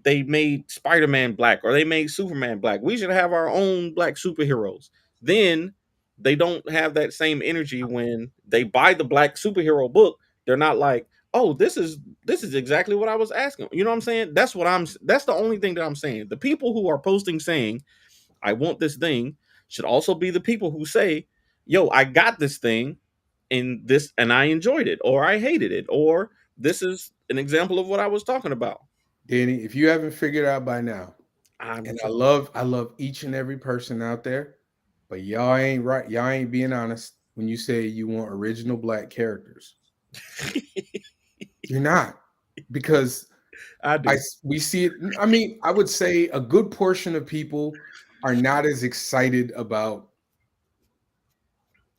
they made Spider-Man black or they made Superman black. We should have our own black superheroes. Then they don't have that same energy when they buy the black superhero book. They're not like, oh, this is exactly what I was asking. You know what I'm saying? That's the only thing that I'm saying. The people who are posting saying, I want this thing should also be the people who say, yo, I got this thing and I enjoyed it, or I hated it, or this is an example of what I was talking about. Danny, if you haven't figured out by now, I love each and every person out there, but y'all ain't right. Y'all ain't being honest when you say you want original black characters. You're not, because we see it. I mean, I would say a good portion of people are not as excited about.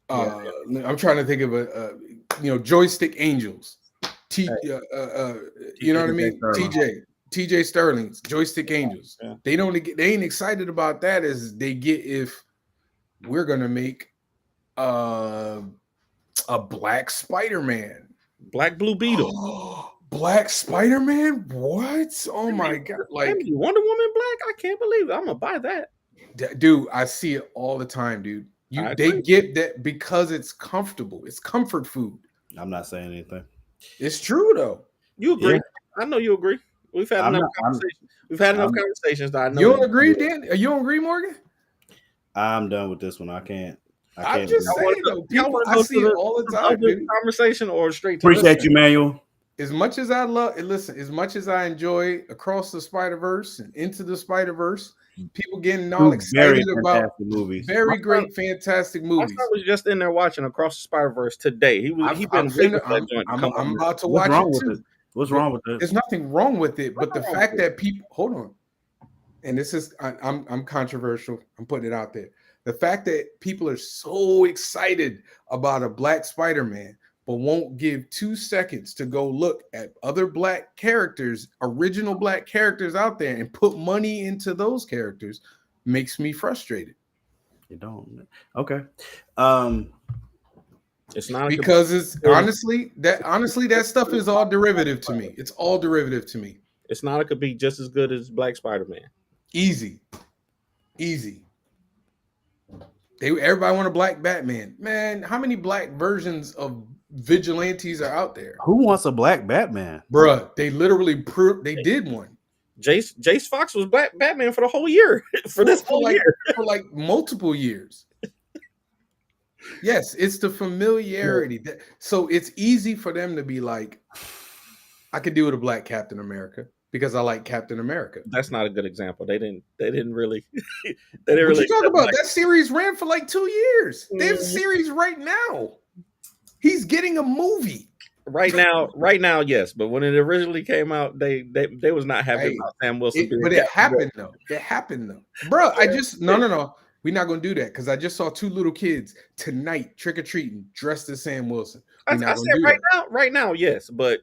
I'm trying to think of Joystick Angels. You know what I mean? TJ Sterling's Joystick Angels. Yeah. They ain't excited about that as they get if we're gonna make a Black Spider-Man. Black Blue Beetle. Black Spider-Man? What? Oh my god! Like Wonder Woman black? I can't believe it. I'm gonna buy that. Dude, I see it all the time, dude. They get that because it's comfortable. It's comfort food. I'm not saying anything. It's true though. You agree? Yeah. I know you agree. We've had enough conversations. We've had enough conversations that I know. You don't agree, Dan? You don't agree, Morgan? I'm done with this one. I can't. I'm just saying though. I see it all the time. Conversation or straight to appreciate you, Manuel. As much as I love it, listen, as much as I enjoy Across the Spider-Verse and Into the Spider-Verse, people getting all excited about movies. Very great, fantastic movies. I was just in there watching Across the Spider-Verse today. I'm about to watch it too. What's wrong with it? There's nothing wrong with it, but the fact that people hold on, and this is I'm controversial. I'm putting it out there. The fact that people are so excited about a Black Spider-Man, but won't give 2 seconds to go look at other black characters, original black characters out there, and put money into those characters, makes me frustrated. You don't. Okay. It's not Because it's honestly that stuff is all derivative to me. It's all derivative to me. It's not. It could be just as good as Black Spider-Man. Easy. Everybody want a black Batman. Man, how many black versions of vigilantes are out there? Who wants a black Batman? Bruh, they literally they did one. Jace Fox was Black Batman for the whole year. for this whole like, year. For like multiple years. Yes, it's the familiarity. So it's easy for them to be like, I could do with a black Captain America because I like Captain America. That's not a good example. They didn't really What you talk about? That series ran for like 2 years. There's a series right now. He's getting a movie. Right now, yes. But when it originally came out, they was not happy about Sam Wilson. But it happened though. It happened though. Bro, I just no. We're not gonna do that because I just saw 2 little kids tonight trick-or-treating dressed as Sam Wilson. I said right now, yes, but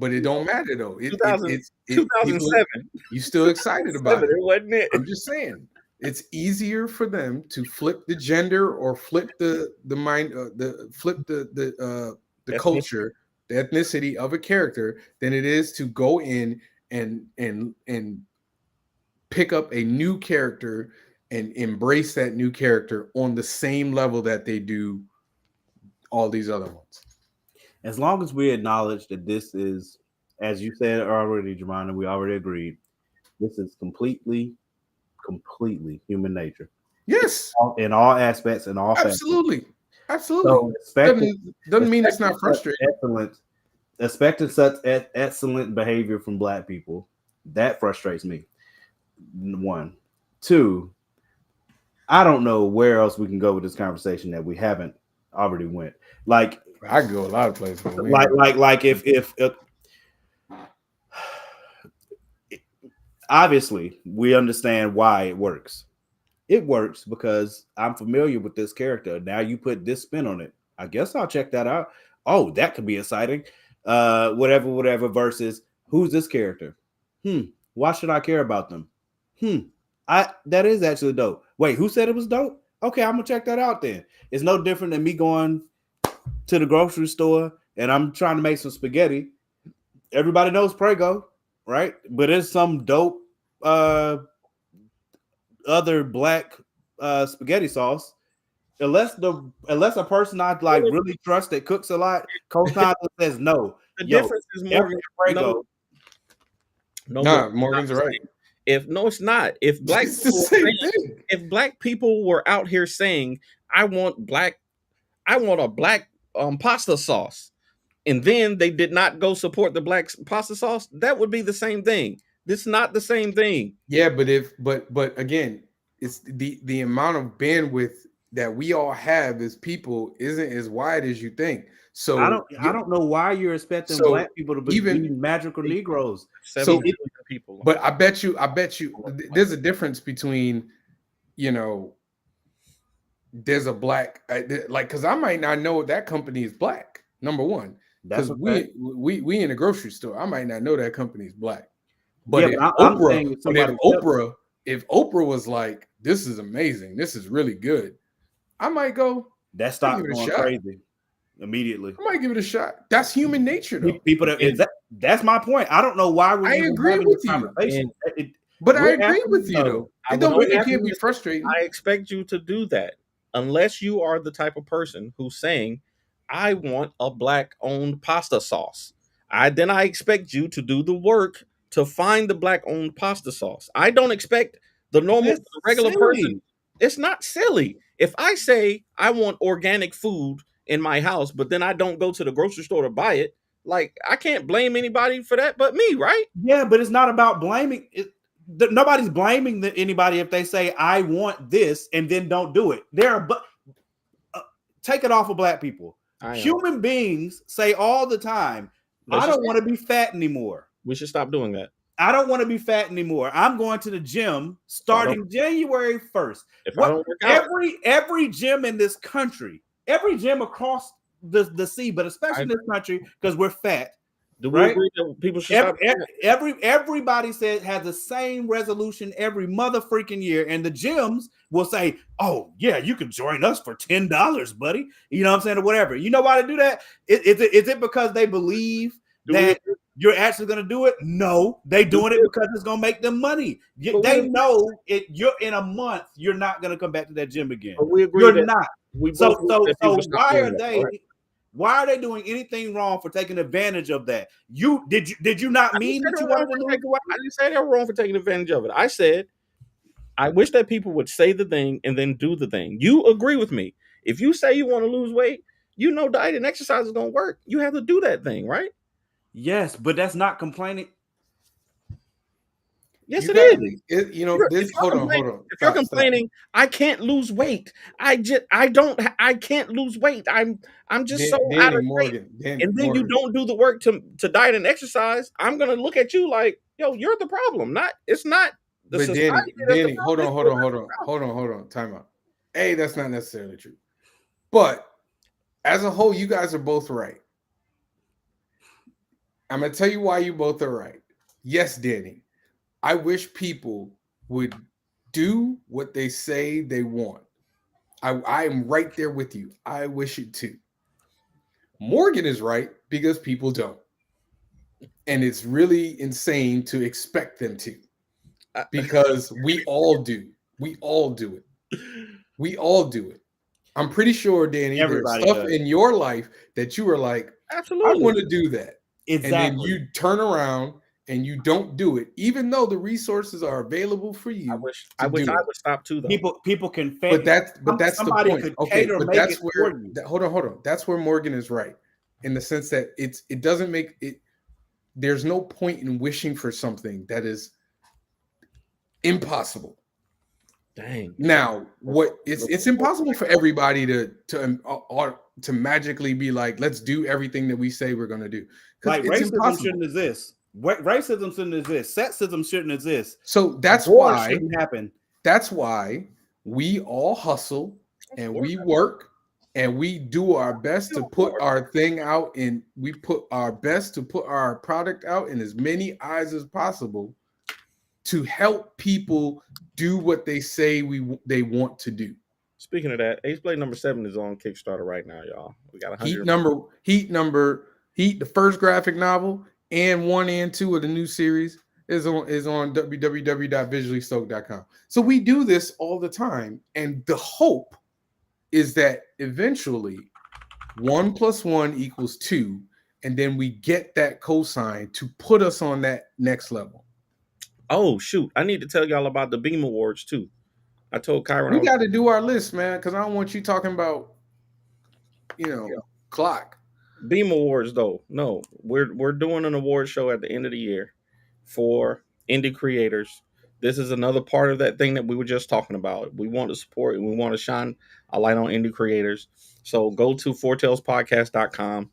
it don't matter though. It's 2007. You still excited about it? It wasn't it. I'm just saying, it's easier for them to flip the gender or flip the mind, the culture, the ethnicity of a character than it is to go in and pick up a new character and embrace that new character on the same level that they do all these other ones. As long as we acknowledge that this is, as you said already, Jamana, we already agreed, this is completely human nature. Yes. In all aspects and all Absolutely. Factors. So doesn't mean it's not frustrating. Expecting such excellent behavior from black people, that frustrates me. 1. 2, I don't know where else we can go with this conversation that we haven't already went. Like, I go a lot of places. Like if obviously we understand why it works. It works because I'm familiar with this character. Now you put this spin on it. I guess I'll check that out. Oh, that could be exciting. Whatever. Versus who's this character? Why should I care about them? That is actually dope. Wait, who said it was dope? Okay, I'm gonna check that out then. It's no different than me going to the grocery store and I'm trying to make some spaghetti. Everybody knows Prego, right? But it's some dope other black spaghetti sauce. Unless a person I like really trust that cooks a lot, co-signs says no. The difference is Morgan. Prego. Morgan's right. It's not. If black people were out here saying, I want a black pasta sauce, and then they did not go support the black pasta sauce, that would be the same thing. This is not the same thing. Yeah, but again, it's the amount of bandwidth that we all have as people isn't as wide as you think. So I don't know why you're expecting black people to be magical Negroes. So people. But I bet you there's a difference between, there's a black because I might not know that company is black. Number one, because we in a grocery store, I might not know that company is black. But if Oprah was like, this is amazing, this is really good, I might go. That stock going crazy immediately. I might give it a shot. That's human nature, though. People that's my point. I don't know why we're having this conversation. But I agree with you, though. It don't mean it can't be frustrating. I expect you to do that unless you are the type of person who's saying, I want a black-owned pasta sauce. Then I expect you to do the work to find the black-owned pasta sauce. I don't expect the regular person. It's not silly. If I say I want organic food in my house, but then I don't go to the grocery store to buy it, like, I can't blame anybody for that but me, right? Yeah, but it's not about blaming. Nobody's blaming anybody if they say I want this and then don't do it. Take it off of black people. Human beings say all the time, I don't want to be fat anymore. We should stop doing that. I don't want to be fat anymore. I'm going to the gym starting January 1st. If I don't work out, every gym in this country, every gym across the sea, but especially in this country, because we're fat, Do we right? agree that people should stop? Everybody said has the same resolution every mother freaking year, and the gyms will say, "Oh yeah, you can join us for $10, buddy." You know what I'm saying, or whatever. You know why they do that? Is it because they believe that you're actually going to do it? No, they doing it because it's going to make them money. They know it. You're in a month, you're not going to come back to that gym again. But we agree You're that not. So why are they doing anything wrong for taking advantage of that? Did you not mean that you wanted to lose weight? I didn't say they were wrong for taking advantage of it. I said I wish that people would say the thing and then do the thing. You agree with me. If you say you want to lose weight, you know diet and exercise is going to work. You have to do that thing, right? Yes, but that's not complaining. Yes, it is. Hold on. If you're complaining, I can't lose weight. I can't lose weight. I'm just so out of shape. And then you don't do the work to diet and exercise. I'm gonna look at you like, yo, you're the problem. It's not the society. Danny, hold on. Time out. That's not necessarily true. But as a whole, you guys are both right. I'm gonna tell you why you both are right. Yes, Danny. I wish people would do what they say they want. I am right there with you. I wish it too. Morgan is right because people don't. And it's really insane to expect them to. Because we all do. We all do it. We all do it. I'm pretty sure, Danny, there's stuff in your life that you are like, absolutely, I want to do that. Exactly. And then you turn around and you don't do it, even though the resources are available for you. I wish I would stop too, though. People can but that's the point. Okay, but that's where hold on. That's where Morgan is right, in the sense that it doesn't make it. There's no point in wishing for something that is impossible. Dang. Now, it's impossible for everybody to magically be like, let's do everything that we say we're going to do. Like racism shouldn't exist. Racism shouldn't exist. Sexism shouldn't exist. So that's why shouldn't happen. That's why we all hustle and we work and we do our best to put our thing out, and we put our best to put our product out in as many eyes as possible to help people do what they say they want to do. Speaking of that, Ace Blade number 7 is on Kickstarter right now, y'all. We got 100. Heat, the first graphic novel, and 1 and 2 of the new series is on www.visuallystoked.com. So we do this all the time, and the hope is that eventually 1 + 1 = 2, and then we get that cosign to put us on that next level. Oh shoot! I need to tell y'all about the Beam Awards too. I told Kyron we got to do our list, man, because I don't want you talking about, clock. Beam Awards, though. No, we're doing an award show at the end of the year for indie creators. This is another part of that thing that we were just talking about. We want to support and we want to shine a light on indie creators. So go to fourtailspodcast.com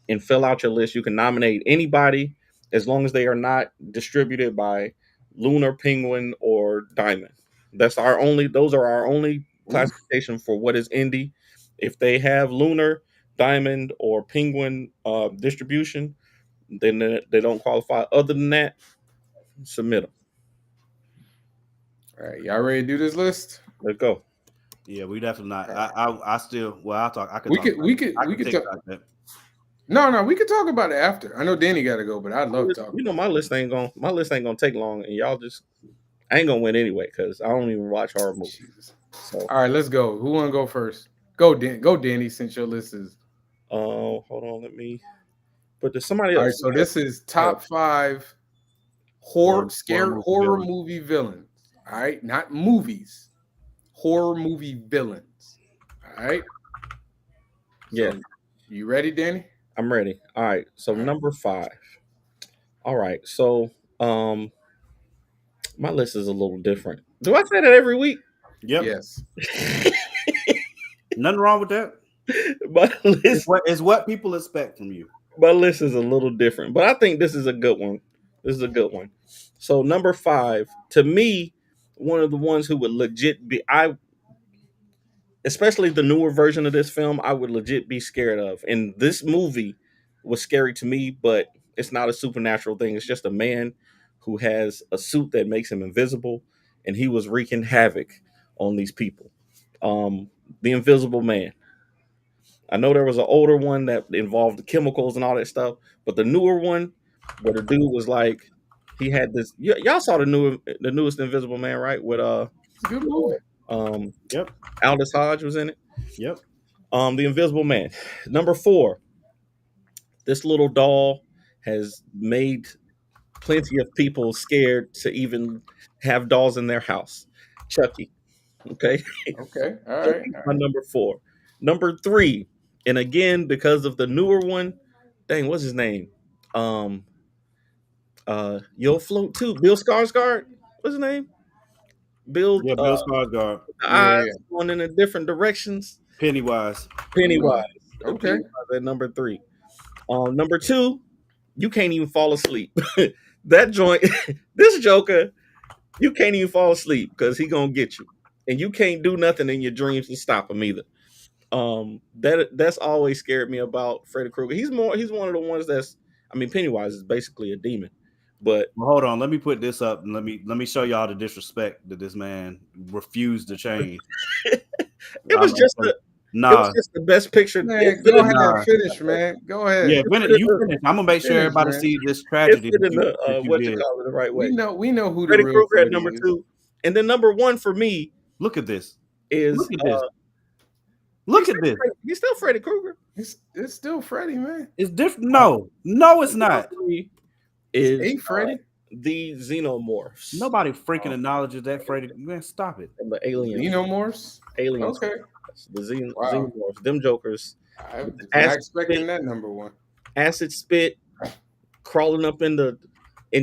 and fill out your list. You can nominate anybody as long as they are not distributed by Lunar, Penguin, or Diamond. Those are our only classification for what is indie. If they have Lunar, Diamond, or Penguin distribution, then they don't qualify. Other than that, submit them. All right, y'all ready to do this list? Let's go. Yeah, we definitely not. I still. Well, I'll talk. We could talk about that. No, we could talk about it after. I know Danny got to go, but I'd love to talk. My list ain't gonna take long, and y'all I ain't gonna win anyway because I don't even watch horror movies. So, all right, let's go. Who want to go first? Go, Danny, since your list is. Hold on, let me. But there's somebody else. All right, so this is top 5 horror movie villains. All right, not movies, horror movie villains. All right. Yeah. So, you ready, Danny? I'm ready. All right. So number 5. All right. So my list is a little different. Do I say that every week? Yep. Yes. Nothing wrong with that. My list is what people expect from you. My list is a little different, but I think this is a good one. So number 5, to me, one of the ones who would legit be, especially the newer version of this film, I would legit be scared of. And this movie was scary to me, but It's not a supernatural thing. It's just a man who has a suit that makes him invisible, and he was wreaking havoc on these people. The Invisible Man. I know there was an older one that involved the chemicals and all that stuff, but the newer one, where the dude was like, he had this. Y'all saw the newest Invisible Man, right? With It's a good movie. um, Yep. Aldous Hodge was in it. Yep. The Invisible Man. Number 4. This little doll has made plenty of people scared to even have dolls in their house. Chucky. Okay. Okay. All right. My number 4. Number 3, and again because of the newer one, dang, what's his name? You'll float too. Bill Skarsgård. What's his name? Bill. Yeah, Bill Skarsgård. The Yeah, eyes yeah. going in the different directions. Pennywise. Pennywise. Okay. Pennywise at number 3. Number 2, you can't even fall asleep. That joint, this Joker, you can't even fall asleep because he gonna get you, and you can't do nothing in your dreams to stop him either. That's always scared me about Freddy Krueger. He's one of the ones that's, I mean, Pennywise is basically a demon, but Well, hold on. Let me put this up and let me show y'all the disrespect that this man refused to change. it was just the best picture. Man, go ahead and finish, man. Go ahead. Yeah, you finish. I'm gonna make sure Finish, everybody man. see this tragedy. It fit in that the you what you did. call it the right way. We know who the Freddy real Krueger at Freddy number is. 2, and then number 1 for me Look at this. is Look at this. Look at this. He's still Freddy Krueger. It's still Freddy, man. It's different. No, it's not. Is Hey, Freddy. the Xenomorphs. Nobody freaking acknowledges that, Freddy. Man, stop it. And the aliens. Xenomorphs. Aliens. Okay. The Wow. Xenomorphs. Them jokers. I was Acid not expecting spit. that number 1. Acid spit. Crawling up in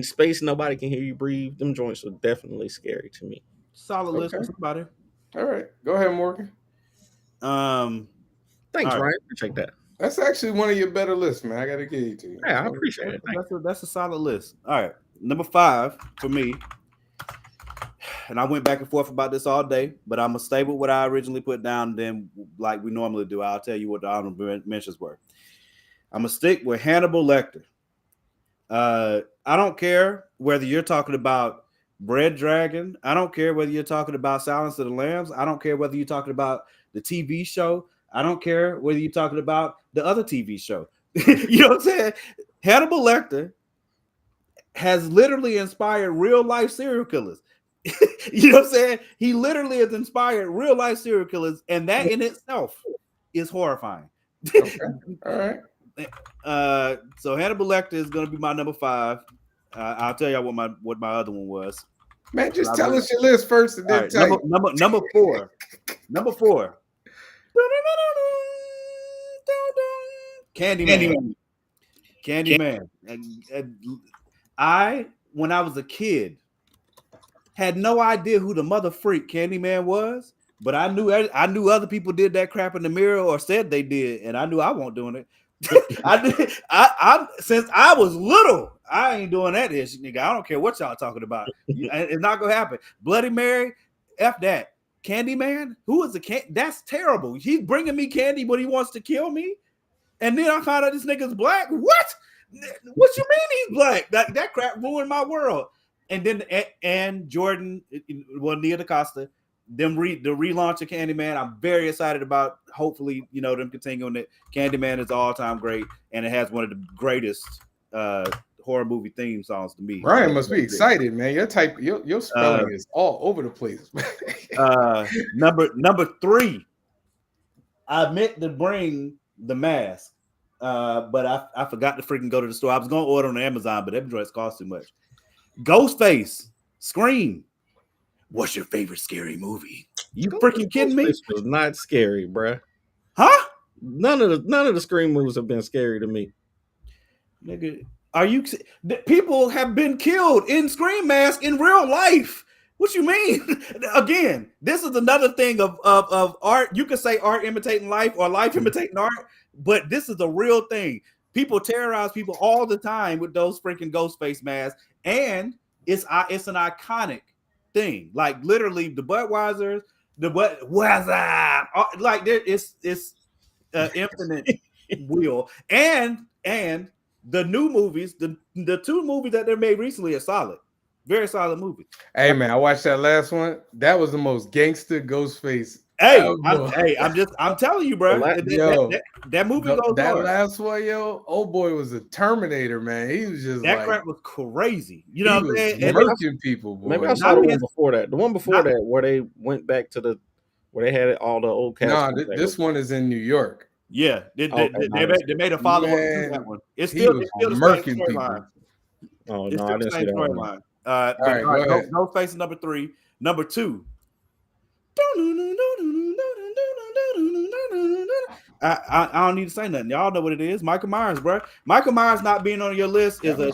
space. Nobody can hear you breathe. Them joints are definitely scary to me. Solid list Okay. for somebody. All right. Go ahead, Morgan. Thanks, All right. Ryan. Appreciate that. That's actually one of your better lists, man. I got to give it to you. Yeah, I appreciate it. That's a solid list. All right, number 5 for me. And I went back and forth about this all day, but I'm gonna stay with what I originally put down. Then, like we normally do, I'll tell you what the honorable mentions were. I'm gonna stick with Hannibal Lecter. I don't care whether you're talking about Bread Dragon. I don't care whether you're talking about Silence of the Lambs. I don't care whether you're talking about the TV show. I don't care whether you're talking about the other TV show. You know what I'm saying? Hannibal Lecter has literally inspired real life serial killers. You know what I'm saying? He literally has inspired real life serial killers, and that in itself is horrifying. Okay. All right. So Hannibal Lecter is going to be my number 5. I'll tell you what my other one was. Man, just tell us your list first, and then Right, tell you. number 4. Number 4. Candyman. I, when I was a kid, had no idea who the mother freak Candyman was, but I knew other people did that crap in the mirror or said they did, and I knew I wasn't doing it. I since I was little, I ain't doing that shit, nigga. I don't care what y'all talking about. It's not gonna happen. Bloody Mary, F that. Candyman, who is the can? That's terrible. He's bringing me candy, but he wants to kill me. And then I found out this nigga's black. What? What you mean he's black? That crap ruined my world. And then and Jordan, well, Nia DaCosta, the relaunch of Candyman. I'm very excited about. Hopefully, them continuing it. Candyman is all-time great, and it has one of the greatest horror movie theme songs to me. Ryan must be excited, man. Your spelling is all over the place. Number 3. I meant to bring The Mask, but I forgot to freaking go to the store. I was going to order on Amazon, but that dress cost too much. Ghostface, Scream. What's your favorite scary movie? You freaking kidding me? This was not scary, bruh. Huh? None of the Scream movies have been scary to me. Nigga, people have been killed in Scream Mask in real life. What you mean? Again, this is another thing of art. You could say art imitating life or life imitating art, but this is a real thing. People terrorize people all the time with those freaking Ghostface masks, and it's an iconic thing. Like literally, the Budweisers, like there, it's infinite wheel, and The new movies, the two movies that they made recently are solid. Very solid movie. Hey man, I watched that last one. That was the most gangster Ghostface Hey, ever. I'm telling you, bro. Yo, That movie goes that hard. last one, yo, old boy was a Terminator, man. He was just That like crap was crazy. You he know what I'm was saying? And murking people, boy. Maybe I saw the one before that. The one before that where they went back to where they had all the old cast. Nah, this one is in New York. yeah, they made a follow up to that one. It's he still was the same murking storyline. people. Oh It's no, still I the didn't see same that one. storyline. All right, go ahead. Ghostface is number 3. Number 2. I don't need to say nothing. Y'all know what it is. Michael Myers, bro. Michael Myers not being on your list is a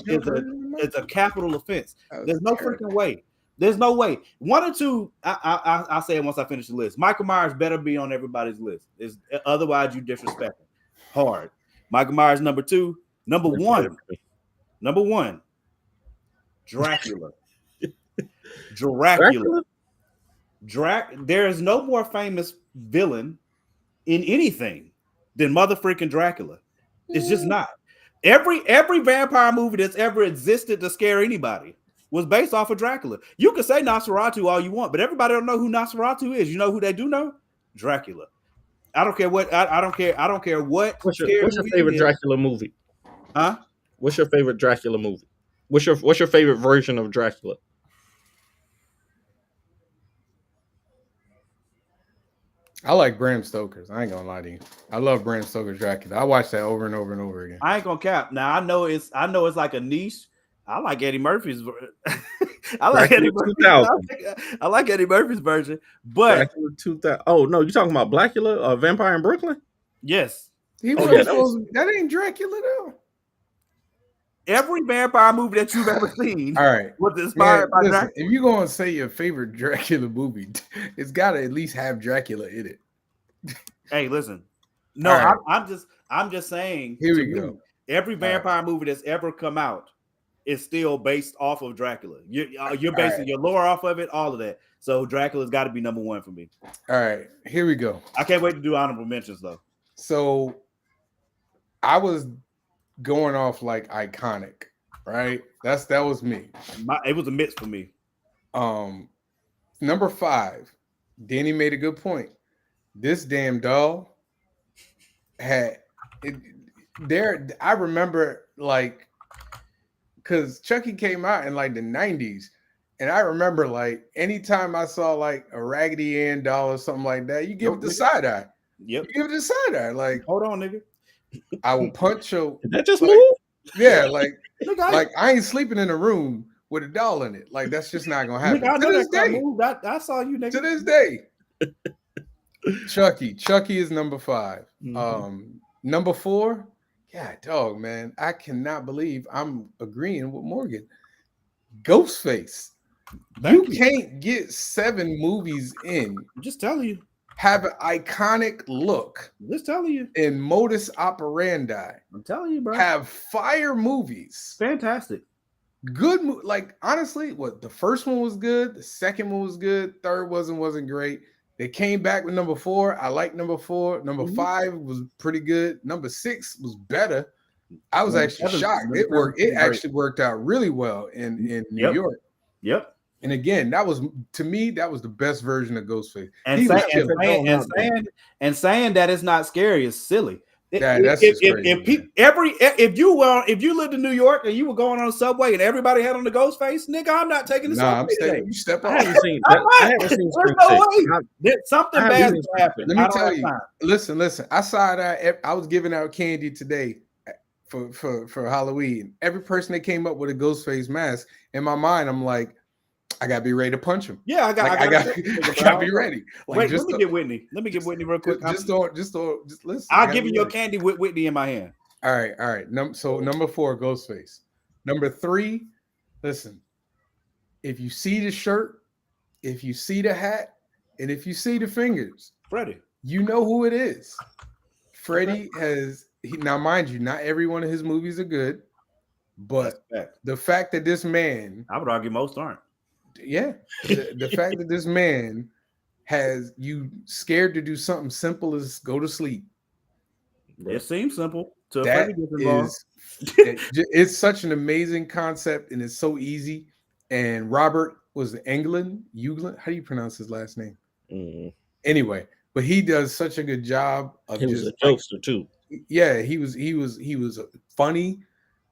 capital offense. There's no freaking way. There's no way. 1 or 2. I'll say it once I finish the list. Michael Myers better be on everybody's list. Otherwise, you disrespect him hard. Michael Myers number 2. Number 1. Dracula. There is no more famous villain in anything than motherfucking Dracula. It's just not. Every vampire movie that's ever existed to scare anybody was based off of Dracula. You can say Nosferatu all you want, but everybody don't know who Nosferatu is. You know who they do know? Dracula. I don't care what. I don't care. I don't care what. What's your favorite Dracula movie? Huh? What's your favorite Dracula movie? What's your favorite version of Dracula? I like Bram Stoker's. I ain't gonna lie to you. I love Bram Stoker's Dracula. I watch that over and over and over again. I ain't gonna cap. Now I know it's like a niche. I like Eddie Murphy's. I like Eddie Murphy's version. But Dracula 2000. Oh no, you talking about Blackula, Vampire in Brooklyn? Yes. That ain't Dracula though. Every vampire movie that you've ever seen, all right, was inspired by Dracula. If you're gonna say your favorite Dracula movie, it's got to at least have Dracula in it. Hey, listen. No, right. I'm just saying. Here we go. Every vampire movie that's ever come out is still based off of Dracula. You're basing your lore off of it, all of that. So Dracula's got to be number 1 for me. All right, here we go. I can't wait to do honorable mentions though. So I was going off like iconic, right? That was me. It was a mix for me. Number 5, Danny made a good point. This damn doll had it there. I remember like because Chucky came out in like the 90s, and I remember like anytime I saw like a Raggedy Ann doll or something like that, you give it the side eye. Yep, you give it the side eye. Like, hold on, nigga. I will punch your. Did that just like, move? Yeah, like I ain't sleeping in a room with a doll in it. Like that's just not gonna happen. Nigga, to this day, I saw you, nigga. To this day, Chucky is number 5. Mm-hmm. Number 4, God, dog, man, I cannot believe I'm agreeing with Morgan. Ghostface. You can't get 7 movies in. I'm just telling you. Have an iconic look. I'm just telling you. In modus operandi. I'm telling you, bro. Have fire movies. Fantastic. Good. Like, honestly, the first one was good. The second one was good. Third wasn't great. They came back with number 4. I like number 4. Number 5 was pretty good. Number 6 was better. I was actually shocked. It worked. It actually worked out really well in New York. Yep. And again, that was to me the best version of Ghostface. And saying that it's not scary is silly. That's if you lived in New York and you were going on a subway and everybody had on the Ghostface, nigga, I'm not taking the subway. I'm saying you step I haven't seen There's no way. Something bad happened. Let me tell you. Listen. I saw that. I was giving out candy today for Halloween. Every person that came up with a Ghostface mask, in my mind, I'm like, I gotta be ready to punch him. Yeah, I gotta be ready. Like, wait, let me get Whitney. Let me get Whitney real quick. Just listen. I'll give you your candy with Whitney in my hand. All right. So number 4, Ghostface. Number 3, listen. If you see the shirt, if you see the hat, and if you see the fingers, Freddy, you know who it is. Freddy now, mind you, not every one of his movies are good, but the fact that this man, I would argue most aren't. Yeah, the fact that this man has you scared to do something simple as go to sleep. It seems simple. So if That Freddy gets involved, it's such an amazing concept, and it's so easy. And Robert was Englund. How do you pronounce his last name? Anyway, but he does such a good job of He was just a jokester too. Yeah, he was funny,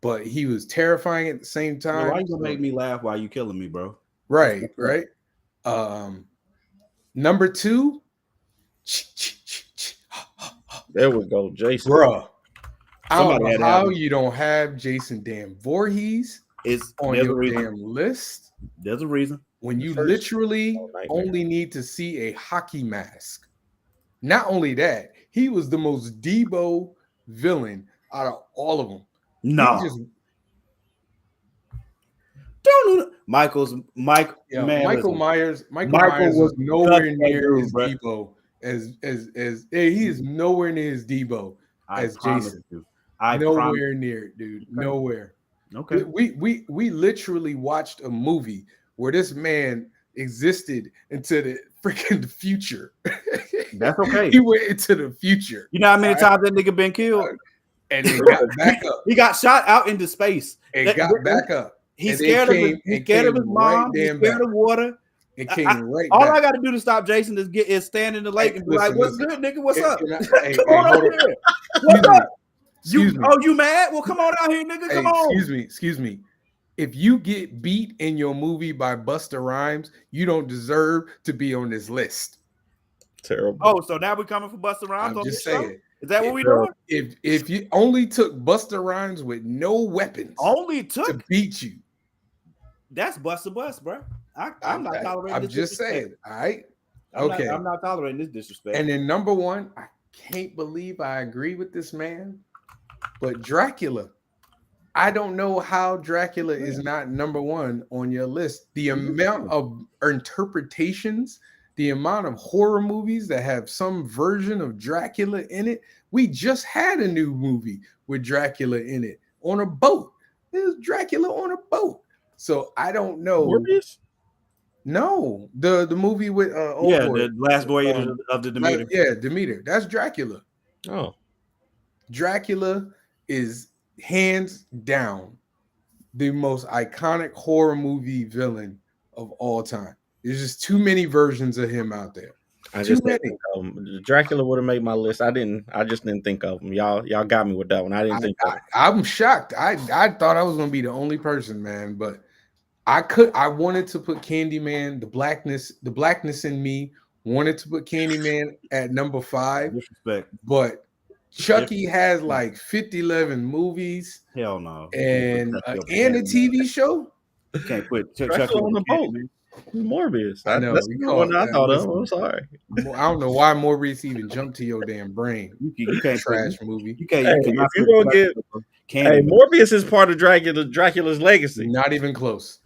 but he was terrifying at the same time. why you gonna make me laugh while you killing me, bro? Right. Number 2. There we go, Jason. Bruh. I don't Somebody had know to have how him. you don't have Jason damn Voorhees It's on there's a your reason. damn list There's a reason. when you First- literally nightmare. only need to see a hockey mask. Not only that, he was the most Debo villain out of all of them. No, He just Michael Michael listen. Myers. Michael Myers was was nowhere that near dude, his bro. Debo as he is nowhere near his Debo I as promise Jason. you. I promise. Nowhere near it, dude. Okay. Nowhere. Okay. We literally watched a movie where this man existed into the freaking future. That's okay. He went into the future. You know how many times that nigga been killed? And then got back up. He got shot out into space. And got back up. He's And scared of came- his and came mom. right He's damn scared back. of water. It came right All back. I got to do to stop Jason is stand in the lake Hey, and be like, listen, "What's good, nigga? What's Can- up? can I- Come on hold out on. here. What's Excuse me. up? Excuse me. Oh, you mad? Well, come on out here, nigga. Come on." Excuse me. If you get beat in your movie by Busta Rhymes, you don't deserve to be on this list. Terrible. Oh, so now we coming for Busta Rhymes? I'm on just this show? saying. Is that what we doing? If you only took Busta Rhymes with no weapons Only to took beat you, that's Busta Bust, bro. I'm not tolerating I'm this just disrespect. saying. All right. I'm Okay. not tolerating this disrespect. And then number 1, I can't believe I agree with this man, but Dracula. I don't know how Dracula is not number 1 on your list. The amount of interpretations, the amount of horror movies that have some version of Dracula in it. We just had a new movie with Dracula in it on a boat. There's Dracula on a boat. So I don't know. Morbius? No, the movie with the last voyage of the Demeter. Demeter. That's Dracula. Oh, Dracula is hands down the most iconic horror movie villain of all time. There's just too many versions of him out there. I Too just didn't many. think of him. Dracula would have made my list. I just didn't think of him. Y'all got me with that one. I didn't think of him. I'm shocked. I thought I was gonna be the only person, man, but I wanted to put Candyman, the blackness in me wanted to put Candyman at number 5, Disrespect. but Chucky has like 50-11 movies Hell no. and a TV show. You can't put Chuck Dracula on the boat. Morbius. I know, That's we the call one it I that. thought of. Listen. I'm sorry. I don't know why Maurice even jumped to your damn brain. You can't Trash movie. You can't. Hey, You cannot if you put gonna get- Candyman. Hey, Morbius is part of Dracula's legacy. Not even close.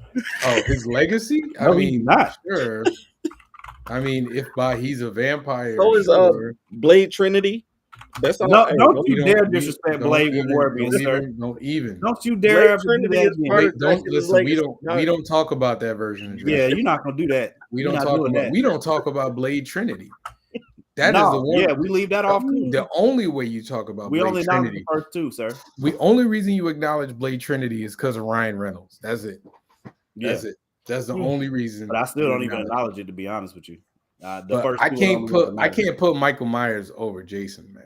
Oh, his legacy? No, he's not. Sure. I mean, if he's a vampire. So is sure. Blade Trinity. That's all. No, hey, don't you don't- dare you- disrespect don't Blade with even- Morbius, don't sir. even- Don't even. Don't you dare ever do Trinity that is again. part Wait, of don't Dracula's listen. legacy. We don't talk about that version. Of Yeah, Dracula. you're not gonna do that. we You're don't not talk doing about. that. We don't talk about Blade Trinity. That is No, the one. Yeah, we leave that off. Too. The only way you talk about We Blade only acknowledge Trinity. the first two, sir. The only reason you acknowledge Blade Trinity is because of Ryan Reynolds. That's it. Yeah, That's it. That's the only reason. but I still don't even acknowledge it. acknowledge it, to be honest with you. The But first I two can't don't put even I matter. can't put Michael Myers over Jason, man.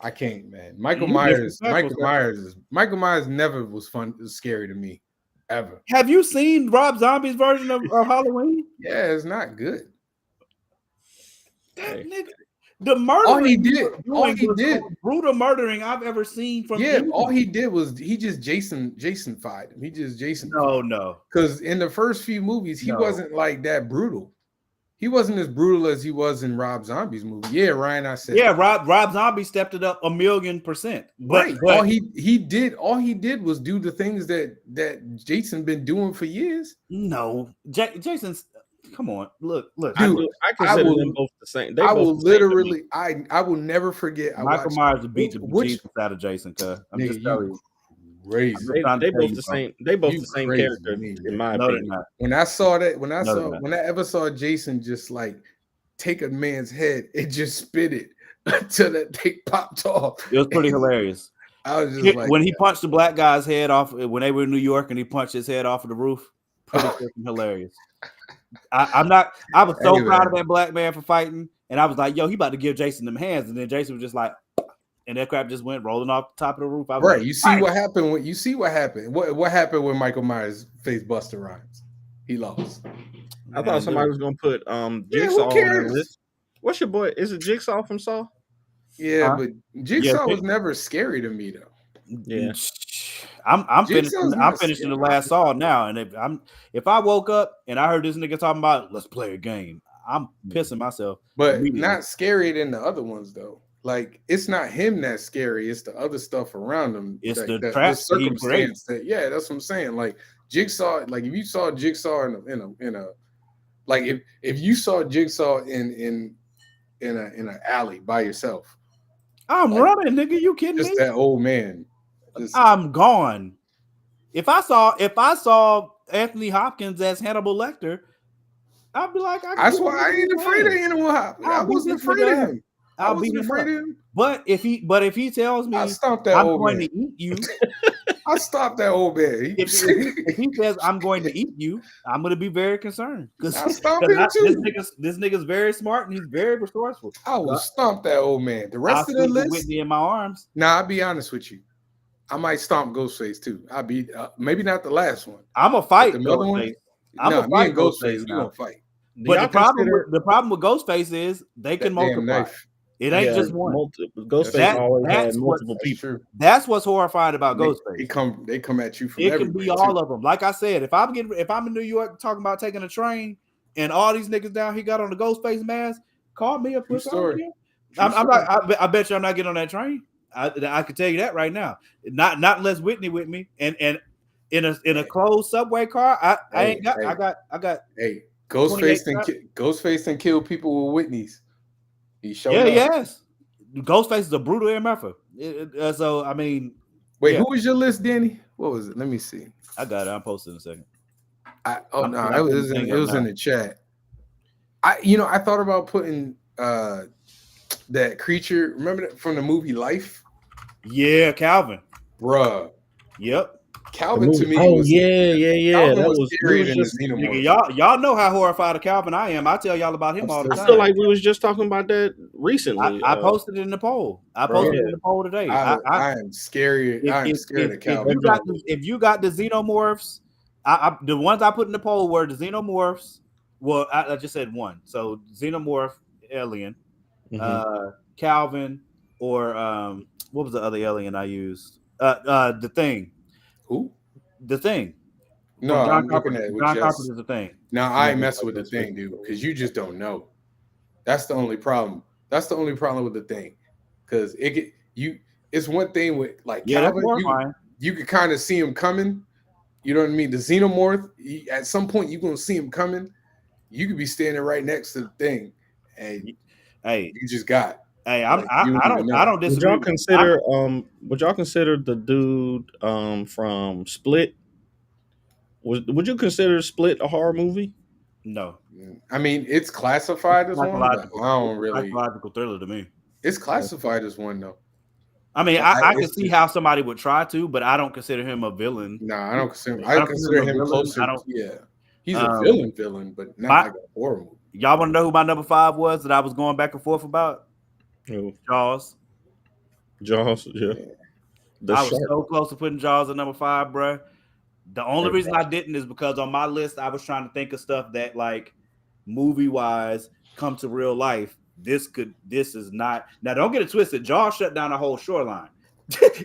I can't, man. Michael You Myers disrespectful, Michael Myers never was scary to me, ever. Have you seen Rob Zombie's version of Halloween? Yeah, it's not good. That Hey. nigga, the murder. All he did the most brutal murdering I've ever seen from. Yeah, anyone. all he did was he just Jason-fied him. He just Jason. No. Because in the first few movies, he No. wasn't like that brutal. He wasn't as brutal as he was in Rob Zombie's movie. Yeah, Ryan, I said. Yeah, Rob Zombie stepped it up 1,000,000%. Right. But all he did was do the things that Jason been doing for years. no, Jason's. Come on, look. Dude, I consider will- them both the same. They I both will the same to me. literally, I will never forget. I Michael watched Myers would beat the which- Jesus out of Jason. Cuz I'm Nigga, just telling you. crazy. They trying to both tell you, the bro. same. They both You the same crazy, character, man. in my No, they're opinion. not. When I saw that, No, they're not. when I ever saw Jason just like take a man's head and just spit it until that thing popped off. It was pretty hilarious. I was just like, when he punched the black guy's head off when they were in New York, and he punched his head off of the roof. Pretty freaking hilarious. I was so Hey, proud man. of that black man for fighting, and I was like, "Yo, he about to give Jason them hands," and then Jason was just like, and that crap just went rolling off the top of the roof. I was right. like, You see what happened when you see what happened. What happened when Michael Myers faced Busta Rhymes? He lost. I thought somebody was gonna put who Jigsaw on that cares? list. What's your boy? Is it Jigsaw from Saw? Yeah, Huh? but Jigsaw was never scary to me though. Yeah. I'm Jigsaw's not finishing the scary. last Saw now, and if I woke up and I heard this nigga talking about let's play a game, I'm pissing myself. But immediately. not scarier than the other ones though. Like it's not him that's scary, it's the other stuff around him. It's like, the trap that he circumstance that that's what I'm saying. Like Jigsaw, like if you saw Jigsaw in a like if you saw Jigsaw in an alley by yourself, I'm like, running, nigga. You kidding just me? that old man. I'm gone. If I saw Anthony Hopkins as Hannibal Lecter, I'd be like, that's why I ain't afraid of Hannibal Hopkins. I wasn't afraid of him. I wasn't afraid of him. But if he tells me I stomped that I'm old going man. to eat you, I stopped that old man. if he says I'm going to eat you, I'm going to be very concerned because I stomped him too. This nigga's very smart and he's very resourceful. I will stomp that old man. The rest of the list, Whitney in my arms. Nah, I'll be honest with you. I might stomp Ghostface too. I'll be maybe not the last one. I'm a fight. The other one, I'm a me fight and Ghostface. We now. gonna fight. But the problem with Ghostface is they can multiply. It ain't just one. Ghostface always had multiple people. That's what's horrifying about Ghostface. They come at you from it can be all of them. Like I said, if I'm in New York talking about taking a train and all these niggas down here got on the Ghostface mask, call me up. I bet you I'm not getting on that train. I can tell you that right now. Not unless Whitney with me and in a closed subway car. I got. Hey, Ghostface and kill people with Whitney's. He showed up. Yes. Ghostface is a brutal MFer. So I mean, wait, who was your list, Danny? What was it? Let me see. I got it. I'm posting in a second. It was in the chat. I thought about putting that creature. Remember that from the movie Life? Yeah, Calvin. Bruh. Yep. Calvin to me. That was scarier than the Xenomorph. Y'all know how horrified of Calvin I am. I tell y'all about him all the time. I feel like we was just talking about that recently. I posted it in the poll. I posted it in the poll today. I am scary. I'm scared of Calvin. If you got the xenomorphs, the ones I put in the poll were the xenomorphs. Well, I just said one. So xenomorph alien, Calvin, or what was the other alien I used? The Thing. Who? The Thing. No, I'm looking at it with John Carpenter's The Thing. Now I ain't messing with The Thing, dude, because you just don't know. That's the only problem. That's the only problem with The Thing, because it's one thing with like Calvin. You can kind of see him coming. You know what I mean? The xenomorph. At some point, you're gonna see him coming. You could be standing right next to The Thing, and you just got. Hey, I don't disagree. Would y'all consider the dude from Split? Would you consider Split a horror movie? No. I mean, it's classified as one. But I don't really. Psychological thriller to me. It's classified as one though. I mean, I can see how somebody would try to, but I don't consider him a villain. No, I don't consider him. I consider him closer. He's a villain, but not like a horror movie. Y'all want to know who my number 5 was that I was going back and forth about? Jaws, yeah. I was so close to putting Jaws at number 5, bro. The only reason I didn't is because on my list I was trying to think of stuff that, like, movie wise, come to real life. This is not. Now, don't get it twisted. Jaws shut down the whole shoreline.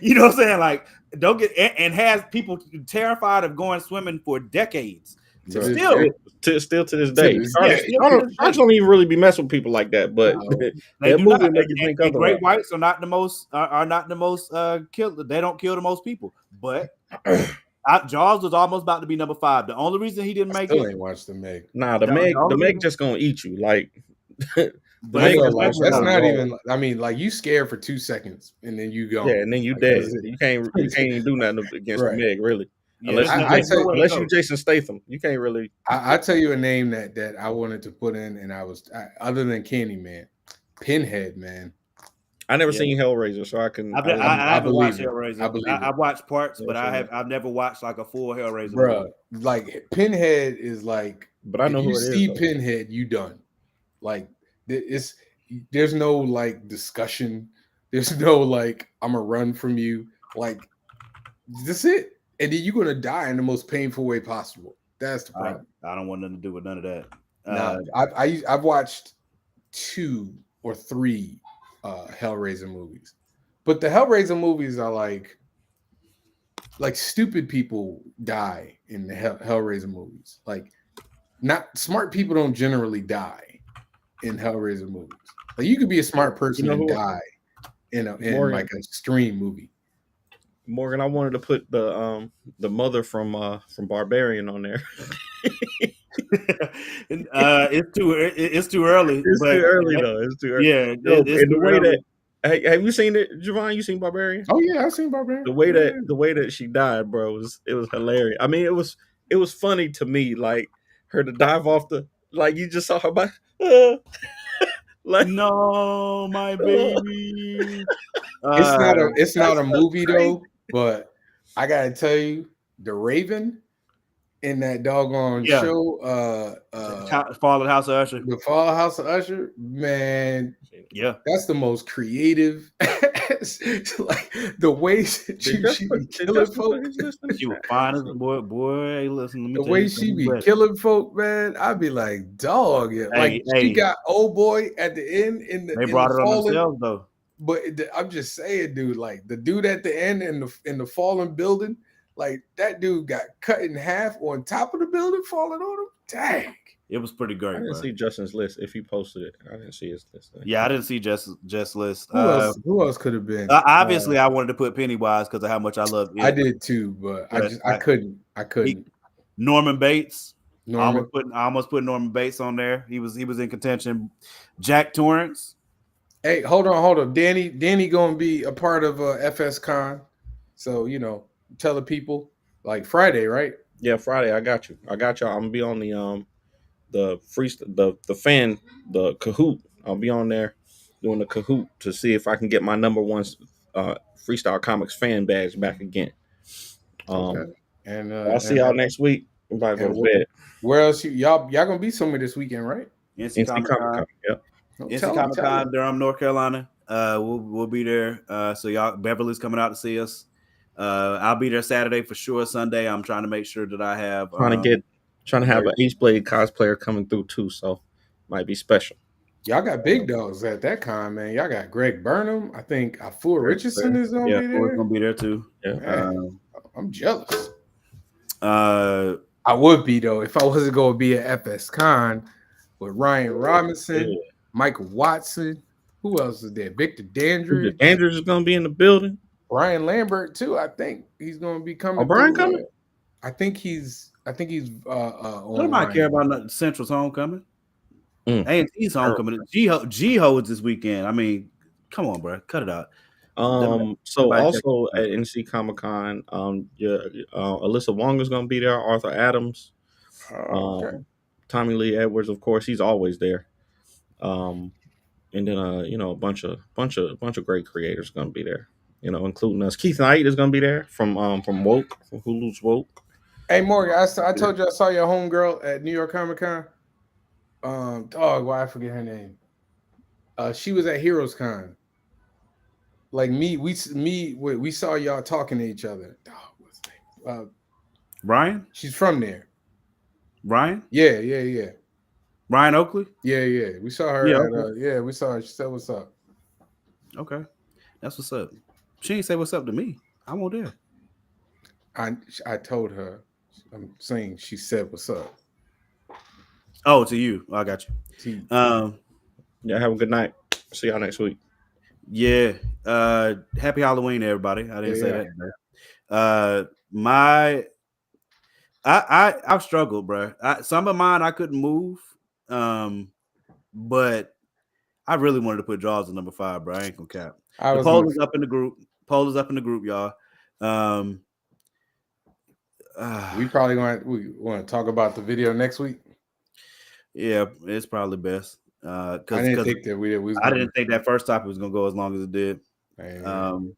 You know what I'm saying? Like, don't get and has people terrified of going swimming for decades. Still to this day. Sharks don't even really be messing with people like that, but that movie make you think otherwise. Great whites are not the most kill. They don't kill the most people, but Jaws was almost about to be number 5. The only reason he didn't make it. Ain't watched the Meg. Nah, the Meg just gonna eat you. Like, that's not even. I mean, like, you scared for 2 seconds and then you go. Yeah, and then you dead. You can't even do nothing against the Meg, really. Yeah, Unless you Jason Statham, you can't really. I tell you a name that I wanted to put in, and I was other than Candyman, Pinhead, man. I never Yeah. seen Hellraiser, so I can. I haven't watched believe it. Hellraiser. I believe it. I've watched parts, Yeah, but so I've never watched like a full Hellraiser Bruh, movie. like Pinhead is like, but I know if you who it is. see though. Pinhead, you done. Like there's no like discussion. There's no like I'm gonna run from you. Like that's it. And then you're gonna die in the most painful way possible. That's the problem. I don't want nothing to do with none of that. Now I've watched 2 or 3 Hellraiser movies, but the Hellraiser movies are like stupid people die in the Hellraiser movies. Like not smart people don't generally die in Hellraiser movies. Like you could be a smart person and die in like a extreme movie. Morgan, I wanted to put the mother from Barbarian on there. It's too early. It's too early though. It's too early. Yeah, no, it's and the too way early. that have you seen it, Javon? You seen Barbarian? Oh yeah, I've seen Barbarian. The way that she died, bro, it was hilarious. I mean, it was funny to me, like her to dive off the like you just saw her by like no, my baby. It's not a movie though, but I gotta tell you, The Raven in that doggone show, Fall of the House of Usher. The Fall of House of Usher, man. Yeah, that's the most creative. Like the way she be killing folk. She was fine as boy. Listen, the way she be killing folk, man. I'd be like, dog. Yeah. Like she got old boy at the end they brought it on themselves though. But I'm just saying, dude, like the dude at the end in the fallen building, like that dude got cut in half on top of the building, falling on him. Dang. It was pretty great. I didn't see Justin's list if he posted it. I didn't see his list. Yeah, I didn't see Jess' list. Who else could have been? Obviously, I wanted to put Pennywise because of how much I love it. I did too, but I couldn't. Norman Bates. I almost put Norman Bates on there. He was in contention. Jack Torrance. Hey, hold on. Danny gonna be a part of FS Con, so tell the people like Friday, right? Yeah, Friday. I got you. I'm gonna be on the Kahoot. I'll be on there doing the Kahoot to see if I can get my number 1 Freestyle Comics fan badge back again. Okay. And I'll see y'all next week. I'm about to go to bed. Where else y'all gonna be somewhere this weekend, right? NC Comic-Con. Yep. NC Comic-Con, Durham, North Carolina. We'll be there. So y'all, Beverly's coming out to see us. I'll be there Saturday for sure. Sunday, I'm trying to make sure that I have trying to have an H-Blade cosplayer coming through too, so might be special. Y'all got big dogs at that con, man. Y'all got Greg Burnham. I think Afua Richardson is gonna be there. We're gonna be there too. Yeah. I'm jealous. I would be though if I wasn't going to be at FS Con with Ryan Robinson, Michael Watson. Who else is there? Victor Dandridge. Andrews is going to be in the building. Brian Lambert too. I think he's going to be coming. Oh, Brian coming? I think he's. What do I care about Central's homecoming? A&T's homecoming. G holds this weekend. I mean, come on, bro, cut it out. So also at NC Comic Con, Alyssa Wong is going to be there. Arthur Adams, Tommy Lee Edwards, of course, he's always there. And then a bunch of great creators going to be there. Including us. Keith Knight is going to be there from Woke, from Hulu's Woke. Hey Morgan, I told you I saw your homegirl at New York Comic Con. Why I forget her name? She was at Heroes Con. Like we saw y'all talking to each other. What's her name? Ryan? She's from there. Ryan? Yeah. Ryan Oakley? Yeah. We saw her. We saw her. She said, "What's up?" Okay, that's what's up. She didn't say what's up to me. I won't there. I told her. I'm saying she said, "What's up?" Oh, to you. I got you. Yeah. Have a good night. See y'all next week. Yeah. Happy Halloween, everybody. I didn't say that. I've struggled, bro. Some of mine I couldn't move. But I really wanted to put Jaws at number 5, bro. I ain't gonna cap. The poll is up in the group. Y'all. We probably want to talk about the video next week. Yeah, it's probably best. I didn't think that we was. I didn't think that first topic was gonna go as long as it did. Man.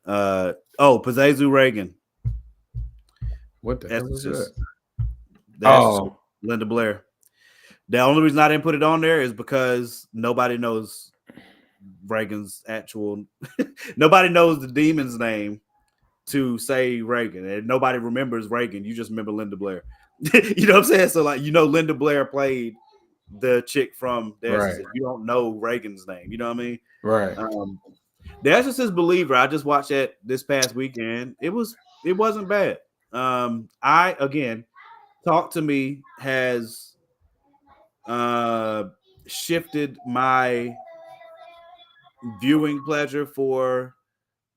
Pazezu Reagan. What the hell is that? That's Linda Blair. The only reason I didn't put it on there is because nobody knows Reagan's actual. Nobody knows the demon's name to say Reagan, and nobody remembers Reagan. You just remember Linda Blair. You know what I'm saying? So like, Linda Blair played the chick from The Exorcist. You don't know Reagan's name. You know what I mean? Right. The Exorcist Believer. I just watched that this past weekend. It wasn't bad. Talk to Me has shifted my viewing pleasure for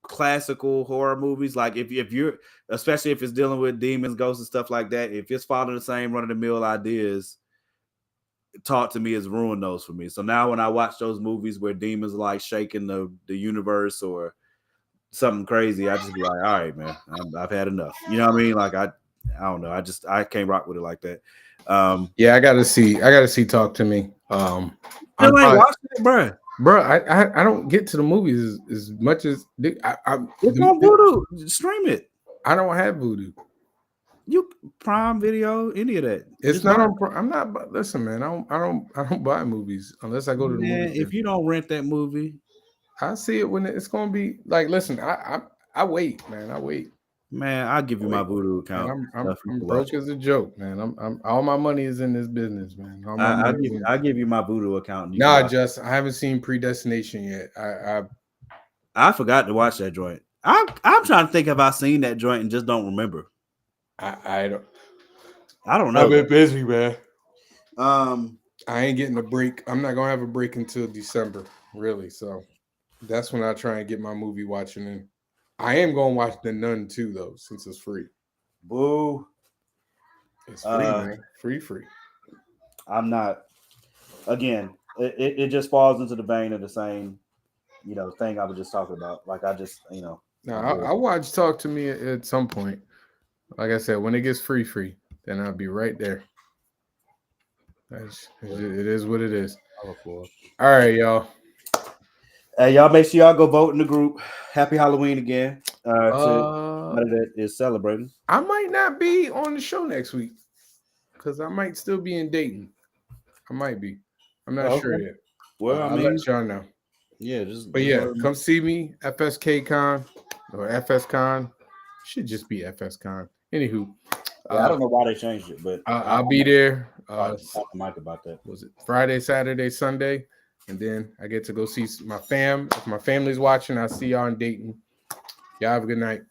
classical horror movies. Like if you're, especially if it's dealing with demons, ghosts, and stuff like that, if it's following the same run-of-the-mill ideas, Talk to Me has ruined those for me. So now when I watch those movies where demons are like shaking the universe or something crazy, I just be like, all right, man, I've had enough. You know what I mean? Like I don't know. I can't rock with it like that. Yeah, I gotta see Talk to Me. I ain't watched it, bro. I don't get to the movies as much as it's on Voodoo. Stream it. I don't have Voodoo. You Prime Video, any of that? It's not on. I'm not. Listen, man. I don't buy movies unless I go to the movie. If you don't rent that movie, I see it when it's gonna be like. Listen, I wait, man. I wait. Man, I'll give you my Voodoo account. I'm broke as a joke, man. I'm all my money is in this business, man. I'll give you my Voodoo account. Nah, just I haven't seen Predestination yet. I forgot to watch that joint. I'm trying to think if I've seen that joint and just don't remember. I don't know. I've been busy, man. I ain't getting a break. I'm not gonna have a break until December, really. So that's when I try and get my movie watching in. I am gonna watch The Nun too, though, since it's free. Boo! It's free, man. Free. I'm not. Again, it just falls into the vein of the same, thing I was just talking about. Like I just, Now I watch Talk to Me at some point. Like I said, when it gets free, then I'll be right there. It is what it is. All right, y'all. Hey, y'all, make sure y'all go vote in the group. Happy Halloween again. That is celebrating. I might not be on the show next week because I might still be in Dayton. I might be. I'm not sure yet. Well, I'll let y'all know. Yeah, come see me, FSK Con or FS Con. Should just be FS Con. Anywho, I don't know why they changed it, but I'll be there. Talk to Mike about that. Was it Friday, Saturday, Sunday? And then I get to go see my fam. If my family's watching, I'll see y'all in Dayton. Y'all have a good night.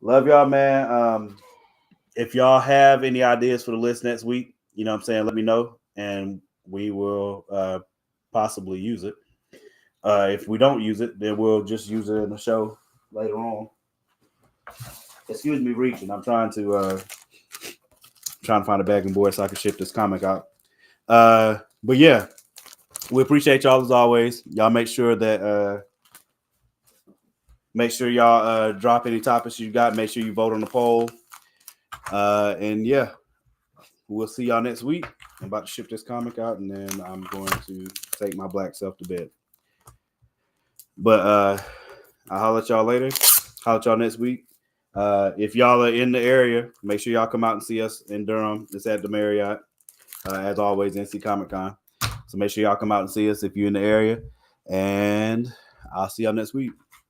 Love y'all, man. If y'all have any ideas for the list next week, you know what I'm saying, let me know, and we will possibly use it. If we don't use it, then we'll just use it in the show later on. Excuse me, reaching. I'm trying to find a bagging board so I can ship this comic out. But yeah, we appreciate y'all as always. Y'all make sure y'all drop any topics you got. Make sure you vote on the poll. And yeah, we'll see y'all next week. I'm about to ship this comic out, and then I'm going to take my black self to bed. But I'll holler at y'all later. Holler at y'all next week. If y'all are in the area, make sure y'all come out and see us in Durham. It's at the Marriott. As always, NC Comic Con. So make sure y'all come out and see us if you're in the area. And I'll see y'all next week.